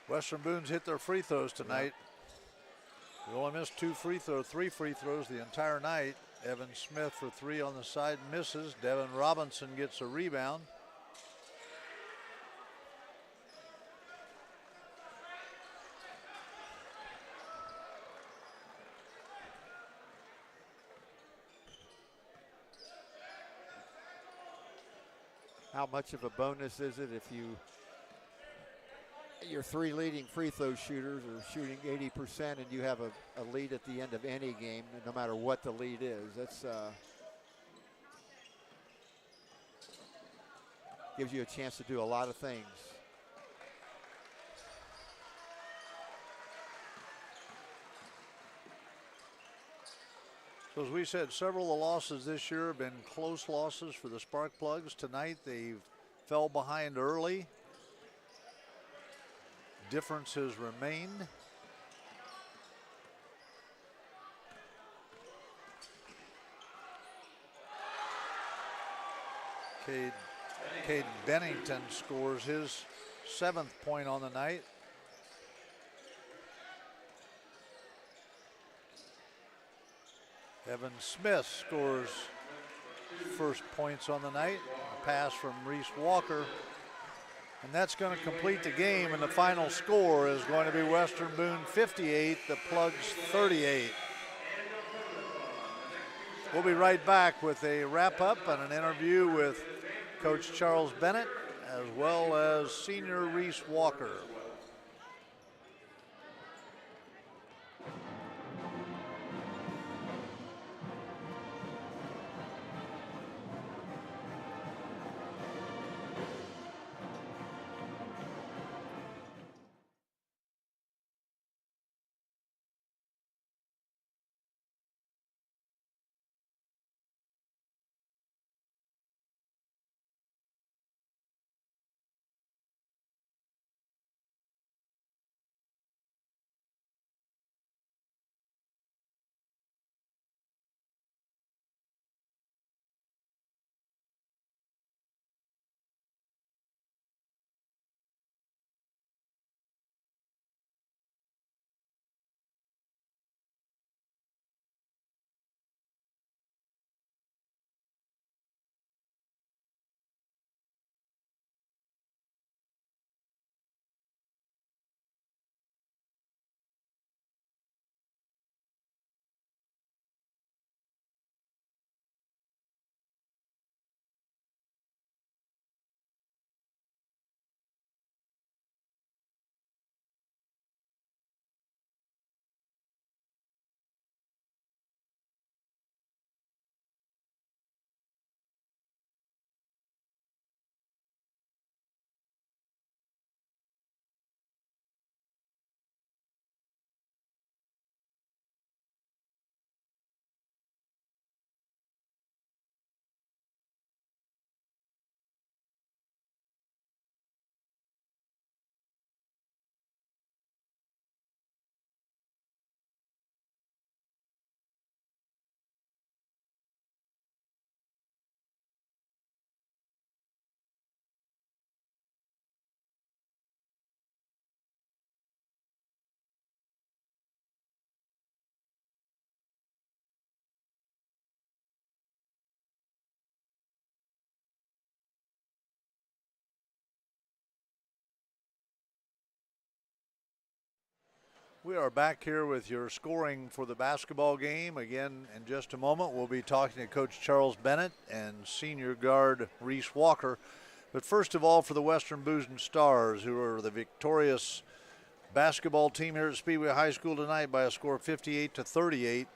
Western Boone's hit their free throws tonight. We only missed 3 free throws the entire night. Evan Smith for 3 on the side misses. Devin Robinson gets a rebound. How much of a bonus is it if your 3 leading free throw shooters are shooting 80% and you have a lead at the end of any game, no matter what the lead is? That's gives you a chance to do a lot of things. So as we said, several of the losses this year have been close losses for the Sparkplugs. Tonight they fell behind early. Differences remained. Cade Bennington scores his 7th point on the night. Evan Smith scores first points on the night. A pass from Reese Walker. And that's going to complete the game, and the final score is going to be Western Boone 58, the Plugs 38. We'll be right back with a wrap-up and an interview with Coach Charles Bennett as well as senior Reese Walker. We are back here with your scoring for the basketball game. Again, in just a moment, we'll be talking to Coach Charles Bennett and senior guard Reese Walker. But first of all, for the Western Boone Stars, who are the victorious basketball team here at Speedway High School tonight by a score of 58-38.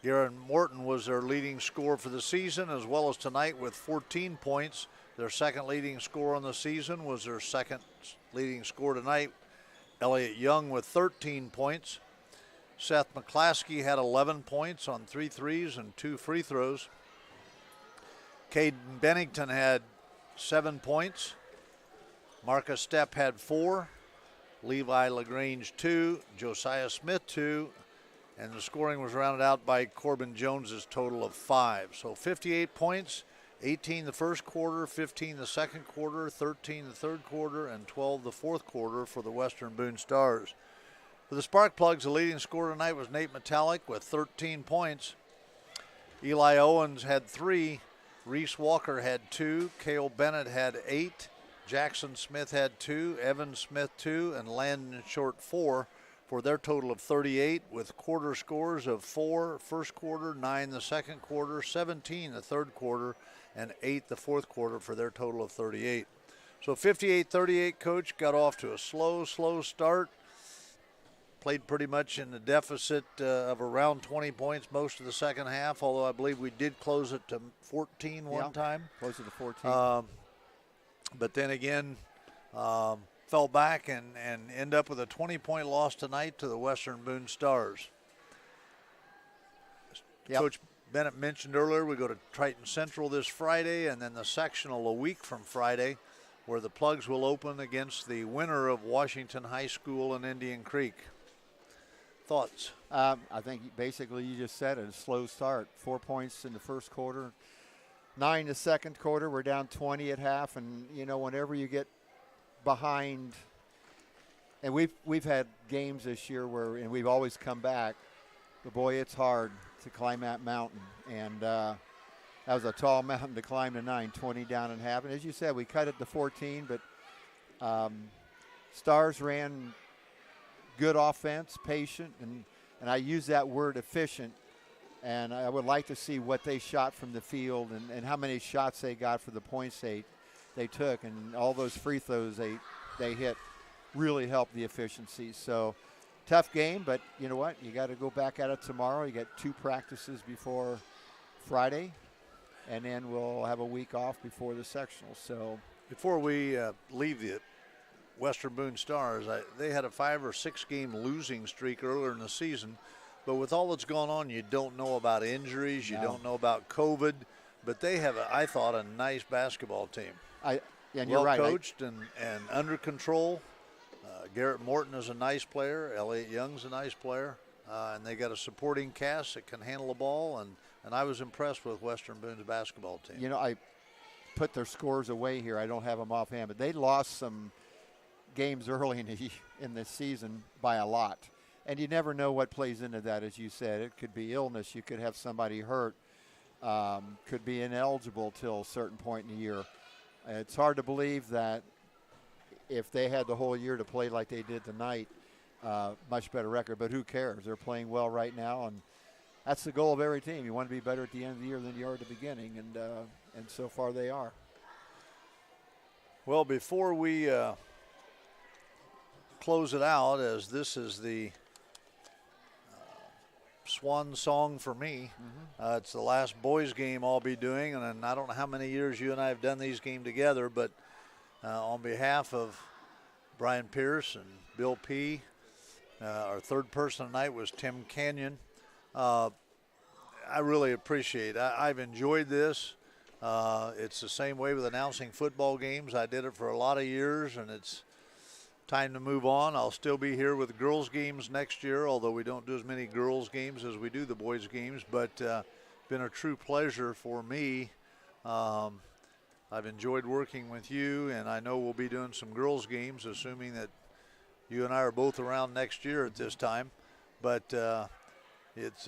Garen Morton was their leading scorer for the season, as well as tonight with 14 points. Their second leading scorer on the season was their second leading scorer tonight, Elliott Young, with 13 points. Seth McClaskey had 11 points on 3 threes and 2 free throws. Caden Bennington had 7 points. Marcus Stepp had 4. Levi LaGrange 2. Josiah Smith 2. And the scoring was rounded out by Corbin Jones' total of 5. So 58 points, 18 the first quarter, 15 the second quarter, 13 the third quarter, and 12 the fourth quarter for the Western Boone Stars. For the Sparkplugs, the leading scorer tonight was Nate Metallic with 13 points. Eli Owens had 3. Reese Walker had 2. Cale Bennett had 8. Jackson Smith had 2. Evan Smith 2. And Landon Short 4 for their total of 38, with quarter scores of 4 first quarter, 9 the second quarter, 17 the third quarter, and 8 the fourth quarter for their total of 38. So 58-38, Coach, got off to a slow start. Played pretty much in the deficit of around 20 points most of the second half, although I believe we did close it to 14 one time. Close it to 14. but then again, fell back and end up with a 20-point loss tonight to the Western Boone Stars. Yep. Coach Bennett mentioned earlier, we go to Triton Central this Friday, and then the sectional a week from Friday, where the Plugs will open against the winner of Washington High School and Indian Creek. Thoughts? I think basically you just said it, a slow start. 4 points in the first quarter, 9 the second quarter. We're down 20 at half, and, you know, whenever you get behind, and we've had games this year where, and we've always come back, but boy, it's hard to climb that mountain. And that was a tall mountain to climb tonight, 20 down and half. And as you said, we cut it to 14, but Stars ran good offense, patient, and I use that word efficient. And I would like to see what they shot from the field and how many shots they got for the points they took. And all those free throws they hit really helped the efficiency. So tough game, but you know what? You got to go back at it tomorrow. You got 2 practices before Friday, and then we'll have a week off before the sectional. So before we leave the Western Boone Stars, they had a 5 or 6 game losing streak earlier in the season, but with all that's gone on, you don't know about injuries, you don't know about COVID, but they have, I thought, a nice basketball team. And well you're right. Coached and under control. Garrett Morton is a nice player. Elliott Young's a nice player. And they got a supporting cast that can handle the ball. And I was impressed with Western Boone's basketball team. You know, I put their scores away here. I don't have them offhand, but they lost some games early in the season by a lot. And you never know what plays into that, as you said. It could be illness. You could have somebody hurt. Could be ineligible till a certain point in the year. It's hard to believe that if they had the whole year to play like they did tonight, much better record. But who cares? They're playing well right now, and that's the goal of every team. You want to be better at the end of the year than you are at the beginning, and so far they are. Well, before we close it out, as this is the swan song for me. It's the last boys game I'll be doing, and I don't know how many years you and I have done these games together, but on behalf of Brian Pierce and Bill P., our third person tonight was Tim Canyon. I really appreciate it. I've enjoyed this. It's the same way with announcing football games. I did it for a lot of years, and it's time to move on. I'll still be here with girls games next year, although we don't do as many girls games as we do the boys games, but been a true pleasure for me. I've enjoyed working with you, and I know we'll be doing some girls games, assuming that you and I are both around next year at this time. But it's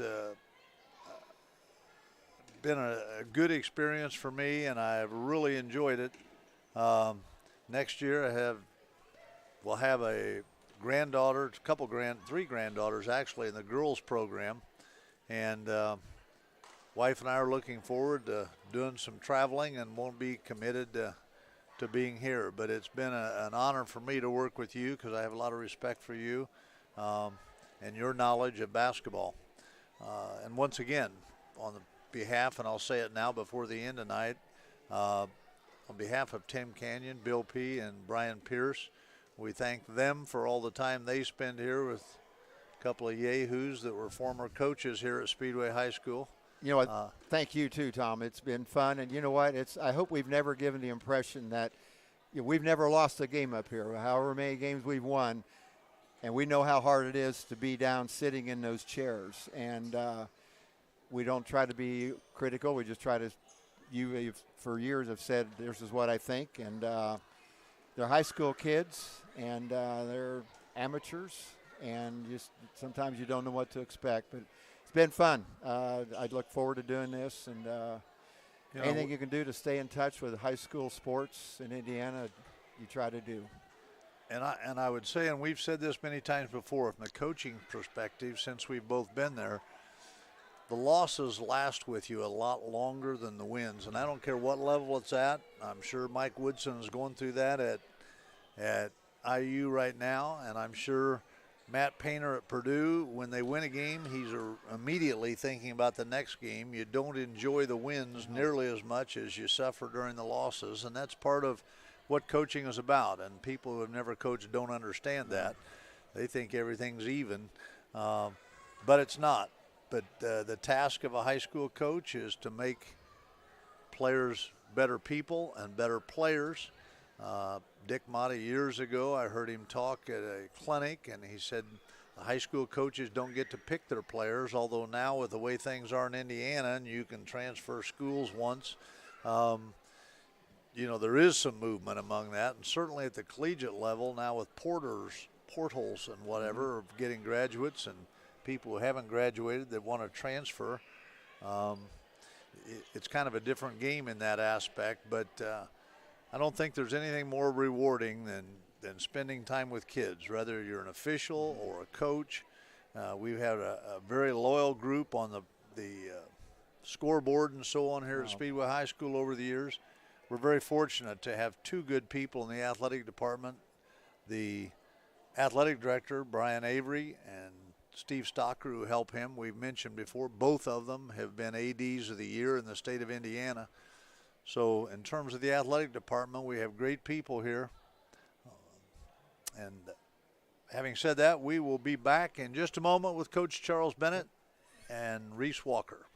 been a good experience for me, and I've really enjoyed it. Next year we'll have a granddaughter, three granddaughters actually in the girls program, and wife and I are looking forward to doing some traveling and won't be committed to being here. But it's been an honor for me to work with you because I have a lot of respect for you and your knowledge of basketball. And once again, on the behalf, and I'll say it now before the end tonight, on behalf of Tim Canyon, Bill P., and Brian Pierce, we thank them for all the time they spend here with a couple of yahoos that were former coaches here at Speedway High School. You know what? Thank you too, Tom. It's been fun, and you know what? I hope we've never given the impression that we've never lost a game up here. However many games we've won, and we know how hard it is to be down sitting in those chairs. And we don't try to be critical. We just try to. You for years have said this is what I think, and they're high school kids, and they're amateurs, and just sometimes you don't know what to expect, but. Been fun. I look forward to doing this, and anything you can do to stay in touch with high school sports in Indiana, you try to do. And I would say, and we've said this many times before, from the coaching perspective, since we've both been there, the losses last with you a lot longer than the wins. And I don't care what level it's at. I'm sure Mike Woodson is going through that at IU right now, and I'm sure Matt Painter at Purdue, when they win a game, he's immediately thinking about the next game. You don't enjoy the wins nearly as much as you suffer during the losses, and that's part of what coaching is about, and people who have never coached don't understand that. They think everything's even, but it's not. But the task of a high school coach is to make players better people and better players. Dick Motta, years ago, I heard him talk at a clinic, and he said the high school coaches don't get to pick their players, although now with the way things are in Indiana and you can transfer schools once, there is some movement among that. And certainly at the collegiate level now with portals and whatever, of getting graduates and people who haven't graduated that want to transfer. It's kind of a different game in that aspect, but I don't think there's anything more rewarding than spending time with kids, whether you're an official or a coach. We've had a very loyal group on the scoreboard and so on here at Speedway High School over the years. We're very fortunate to have two good people in the athletic department. The athletic director, Brian Avery, and Steve Stocker, who help him. We've mentioned before, both of them have been ADs of the year in the state of Indiana. So in terms of the athletic department, we have great people here. And having said that, we will be back in just a moment with Coach Charles Bennett and Reese Walker.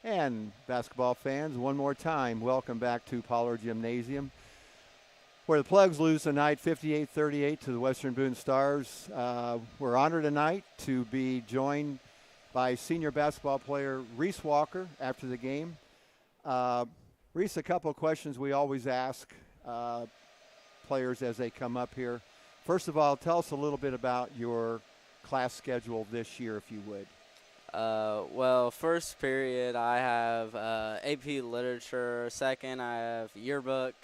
And basketball fans, one more time, welcome back to Pollard Gymnasium, where the Plugs lose tonight 58-38 to the Western Boone Stars. We're honored tonight to be joined by senior basketball player Reese Walker after the game. Reese, a couple of questions we always ask players as they come up here. First of all, tell us a little bit about your class schedule this year, if you would. Well, first period I have AP Literature, second I have Yearbook,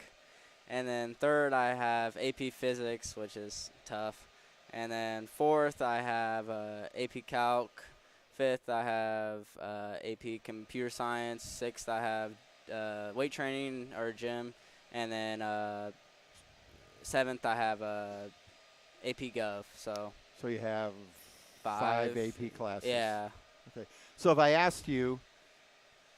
and then third I have AP Physics, which is tough, and then fourth I have AP Calc, fifth I have AP Computer Science, sixth I have weight training or gym, and then seventh I have AP Gov. So you have five AP classes. Yeah. Okay. So if I asked you,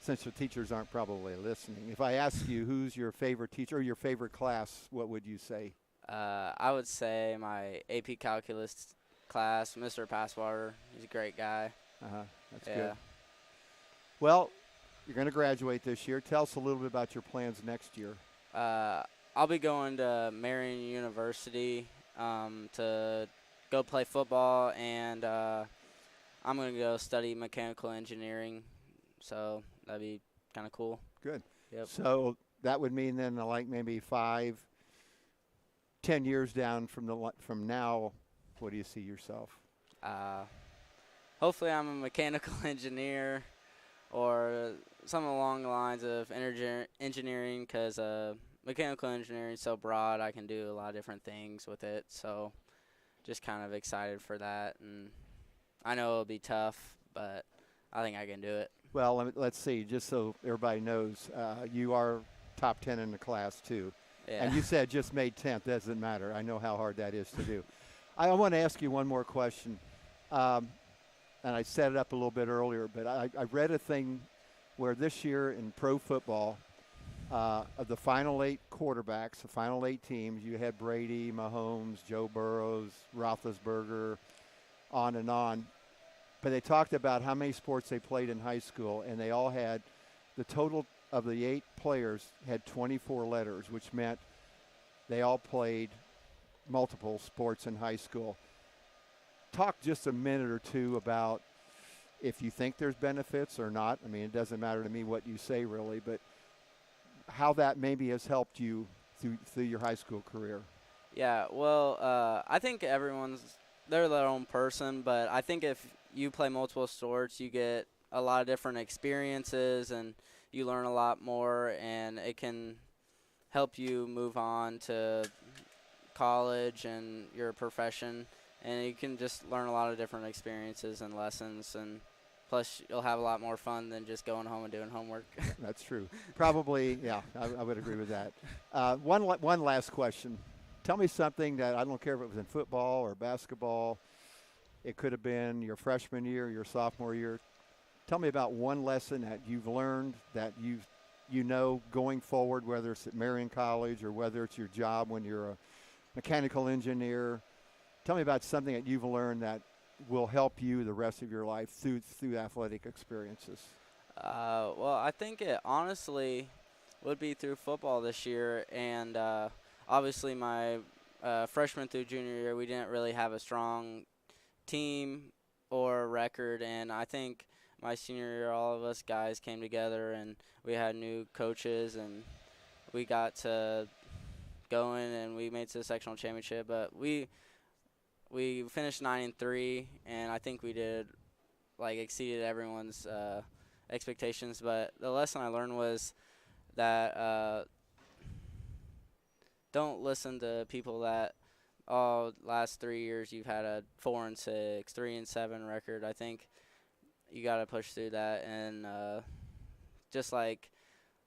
since the teachers aren't probably listening, if I asked you who's your favorite teacher or your favorite class, what would you say? I would say my AP Calculus class, Mr. Passwater. He's a great guy. That's good. Well, you're going to graduate this year. Tell us a little bit about your plans next year. I'll be going to Marion University to go play football, and I'm going to go study mechanical engineering, so that'd be kind of cool. Good. Yep. So that would mean then like maybe 5-10 years down from now, what do you see yourself? Hopefully I'm a mechanical engineer or something along the lines of engineering, because mechanical engineering is so broad. I can do a lot of different things with it, so just kind of excited for that. And I know it'll be tough, but I think I can do it. Well, let's see, just so everybody knows, you are top 10 in the class too. Yeah. And you said just made 10th. Doesn't matter. I know how hard that is to do. I want to ask you one more question. And I set it up a little bit earlier, but I read a thing where this year in pro football, of the final 8 quarterbacks, the final 8 teams, you had Brady, Mahomes, Joe Burrows, Roethlisberger, on and on. But they talked about how many sports they played in high school, and they all had, the total of the 8 players had 24 letters, which meant they all played multiple sports in high school. Talk just a minute or two about if you think there's benefits or not. I mean, it doesn't matter to me what you say really, but how that maybe has helped you through your high school career. Yeah, well, I think they're their own person, but I think if you play multiple sports, you get a lot of different experiences and you learn a lot more, and it can help you move on to college and your profession, and you can just learn a lot of different experiences and lessons, and plus you'll have a lot more fun than just going home and doing homework. That's true. Probably, yeah, I would agree with that. One last question. Tell me something that, I don't care if it was in football or basketball, it could have been your freshman year, your sophomore year. Tell me about one lesson that you've learned that you know going forward, whether it's at Marion College or whether it's your job when you're a mechanical engineer. Tell me about something that you've learned that will help you the rest of your life through athletic experiences. Well, I think it honestly would be through football this year, and obviously my freshman through junior year, we didn't really have a strong team or record, and I think my senior year, all of us guys came together and we had new coaches, and we got to go in and we made it to the sectional championship, but we finished 9-3, and I think we exceeded everyone's expectations. But the lesson I learned was that don't listen to people that, last 3 years you've had a 4-6, 3-7 record. I think you got to push through that and just lay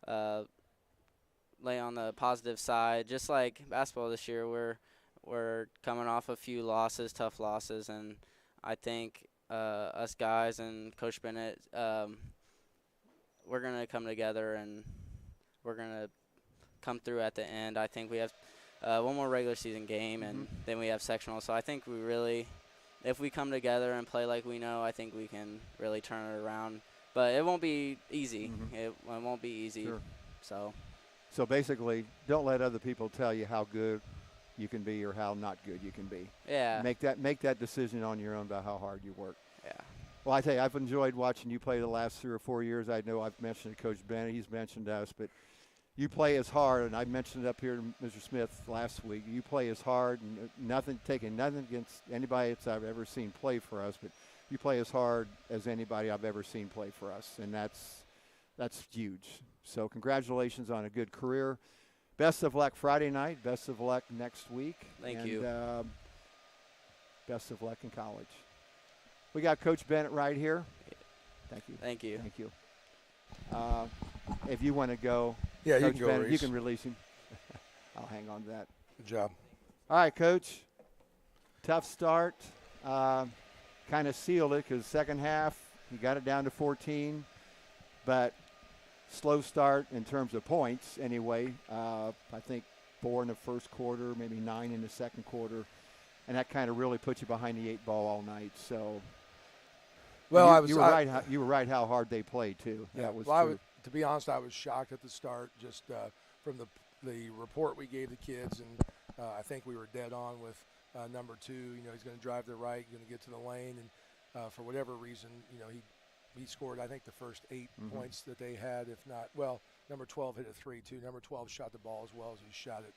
on the positive side. Just like basketball this year, we're coming off a few losses, tough losses, and I think us guys and Coach Bennett, we're going to come together and we're going to come through at the end. I think we have one more regular season game, and then we have sectional. So I think if we come together and play like we know, I think we can really turn it around but it won't be easy. It won't be easy. Sure. So basically, don't let other people tell you how good you can be or how not good you can be. yeah, Make that decision on your own about how hard you work. yeah. Well, I tell you, I've enjoyed watching you play the last 3 or 4 years. I know I've mentioned to Coach Bennett, he's mentioned us, but you play as hard, and I mentioned it up here to Mr. Smith last week. You play as hard, and taking nothing against anybody that I've ever seen play for us, but you play as hard as anybody I've ever seen play for us, and that's huge. So congratulations on a good career. Best of luck Friday night. Best of luck next week. Thank you. Best of luck in college. We got Coach Bennett right here. Thank you. Thank you. Thank you. If you want to go, Yeah, Coach you can go, Bennett, Reese. you can release him. I'll hang on to that. Good job. All right, Coach. Tough start. Kind of sealed it because second half you got it down to 14, but slow start in terms of points anyway. I think 4 in the first quarter, maybe 9 in the second quarter, and that kind of really put you behind the 8 ball all night. So, Well, you were right how hard they played too. Yeah, That was well, true. to be honest, I was shocked at the start just from the report we gave the kids, and I think we were dead on with number 2. He's going to drive to the right, going to get to the lane, and for whatever reason, he scored, I think, the first 8 points that they had, if not, well, number 12 hit a 3 too. Number 12 shot the ball as well as he shot it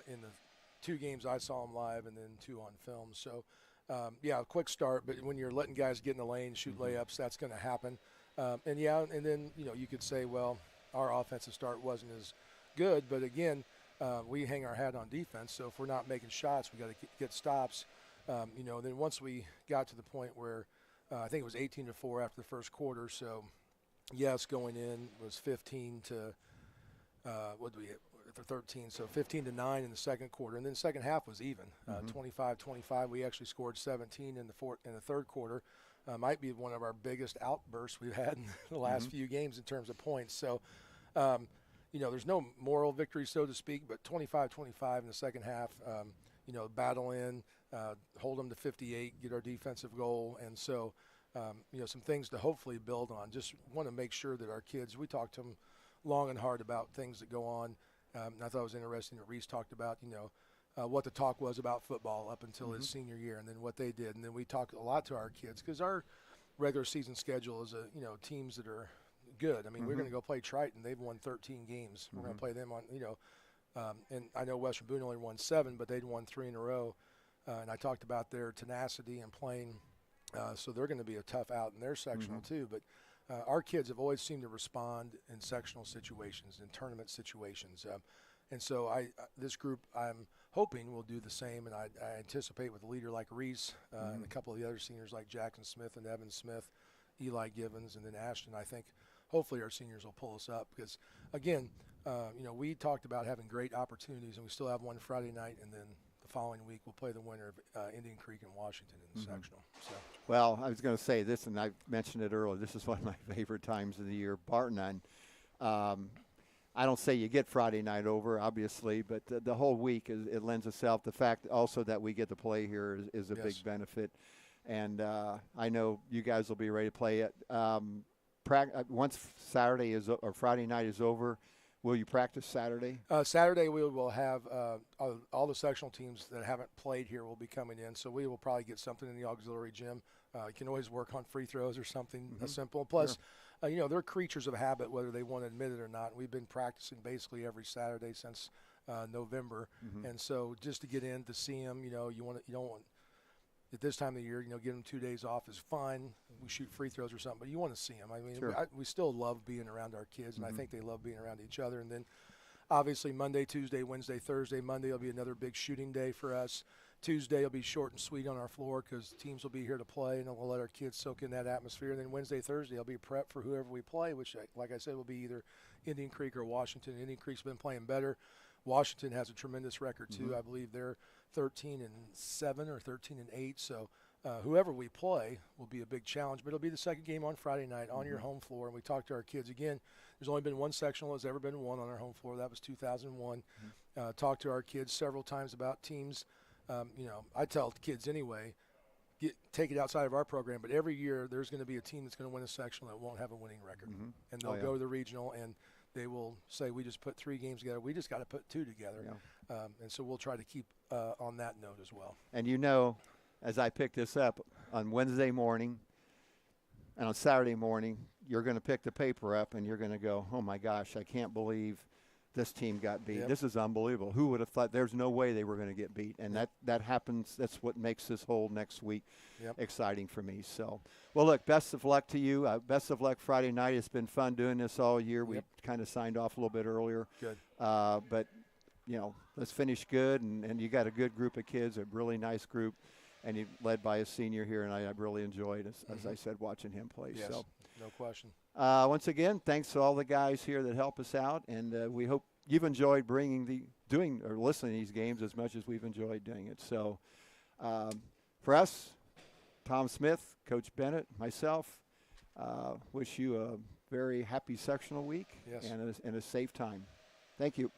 in the 2 games I saw him live and then 2 on film. So, a quick start, but when you're letting guys get in the lane, shoot layups, that's going to happen. And then, you could say, well, our offensive start wasn't as good, but again, we hang our hat on defense. So if we're not making shots, we got to get stops. Then once we got to the point where I think it was 18-4 after the first quarter. So, yes, going in was 15 to what did we hit? 13. So 15-9 in the second quarter, and then the second half was even, 25-25. We actually scored 17 in the third quarter. Might be one of our biggest outbursts we've had in the last few games in terms of points. So, there's no moral victory, so to speak, but 25-25 in the second half. Battle in, hold them to 58, get our defensive goal, and so some things to hopefully build on. Just want to make sure that our kids, we talked to them long and hard about things that go on. And I thought it was interesting that Reese talked about, what the talk was about football up until his senior year, and then what they did. And then we talked a lot to our kids because our regular season schedule is teams that are good. I mean, we're going to go play Triton. They've won 13 games. We're going to play them on, and I know Western Boone only won 7, but they'd won 3 in a row. And I talked about their tenacity and playing. So they're going to be a tough out in their sectional too. But our kids have always seemed to respond in sectional situations, in tournament situations. And so this group, I'm hoping will do the same, and I anticipate with a leader like Reese and a couple of the other seniors like Jackson Smith and Evan Smith, Eli Givens, and then Ashton, I think hopefully our seniors will pull us up because, again, we talked about having great opportunities, and we still have one Friday night, and then the following week we'll play the winner of Indian Creek and Washington in the sectional. So. Well, I was going to say this, and I mentioned it earlier. This is one of my favorite times of the year, Barton. I don't say you get Friday night over, obviously, but the whole week it lends itself. The fact also that we get to play here is a big benefit. And I know you guys will be ready to play it. Once Saturday or Friday night is over, will you practice Saturday? Saturday we will have all the sectional teams that haven't played here will be coming in, so we will probably get something in the auxiliary gym. You can always work on free throws or something simple. Plus, they're creatures of habit, whether they want to admit it or not. We've been practicing basically every Saturday since November, and so just to get in to see them, you don't want at this time of the year, give them 2 days off is fine. We shoot free throws or something, but you want to see them. I mean, we still love being around our kids, and I think they love being around each other. And then, obviously, Monday, Tuesday, Wednesday, Thursday. Monday will be another big shooting day for us. Tuesday will be short and sweet on our floor because teams will be here to play, and we'll let our kids soak in that atmosphere. And then Wednesday, Thursday will be prep for whoever we play, which, like I said, will be either Indian Creek or Washington. Indian Creek's been playing better. Washington has a tremendous record, too. I believe they're 13-7 or 13-8, so whoever we play will be a big challenge, but it'll be the second game on Friday night on your home floor. And we talked to our kids again. There's only been one sectional that's ever been won on our home floor. That was 2001. Talked to our kids several times about teams. I tell the kids anyway, take it outside of our program, but every year there's going to be a team that's going to win a sectional that won't have a winning record. And they'll go to the regional, and they will say, we just put 3 games together. We just got to put 2 together. And so we'll try to keep on that note as well. And as I pick this up on Wednesday morning and on Saturday morning, you're going to pick the paper up and you're going to go, oh, my gosh, I can't believe this team got beat. This is unbelievable. Who would have thought there's no way they were going to get beat? And that happens. That's what makes this whole next week exciting for me. So, well, look, best of luck to you. Best of luck Friday night. It's been fun doing this all year. We kind of signed off a little bit earlier. Good. But, let's finish good. And you got a good group of kids, a really nice group. And you led by a senior here, and I really enjoyed, as I said, watching him play. Yes, so, no question. Once again, thanks to all the guys here that help us out, and we hope you've enjoyed listening to these games as much as we've enjoyed doing it. So, for us, Tom Smith, Coach Bennett, myself, wish you a very happy sectional week and a safe time. Thank you.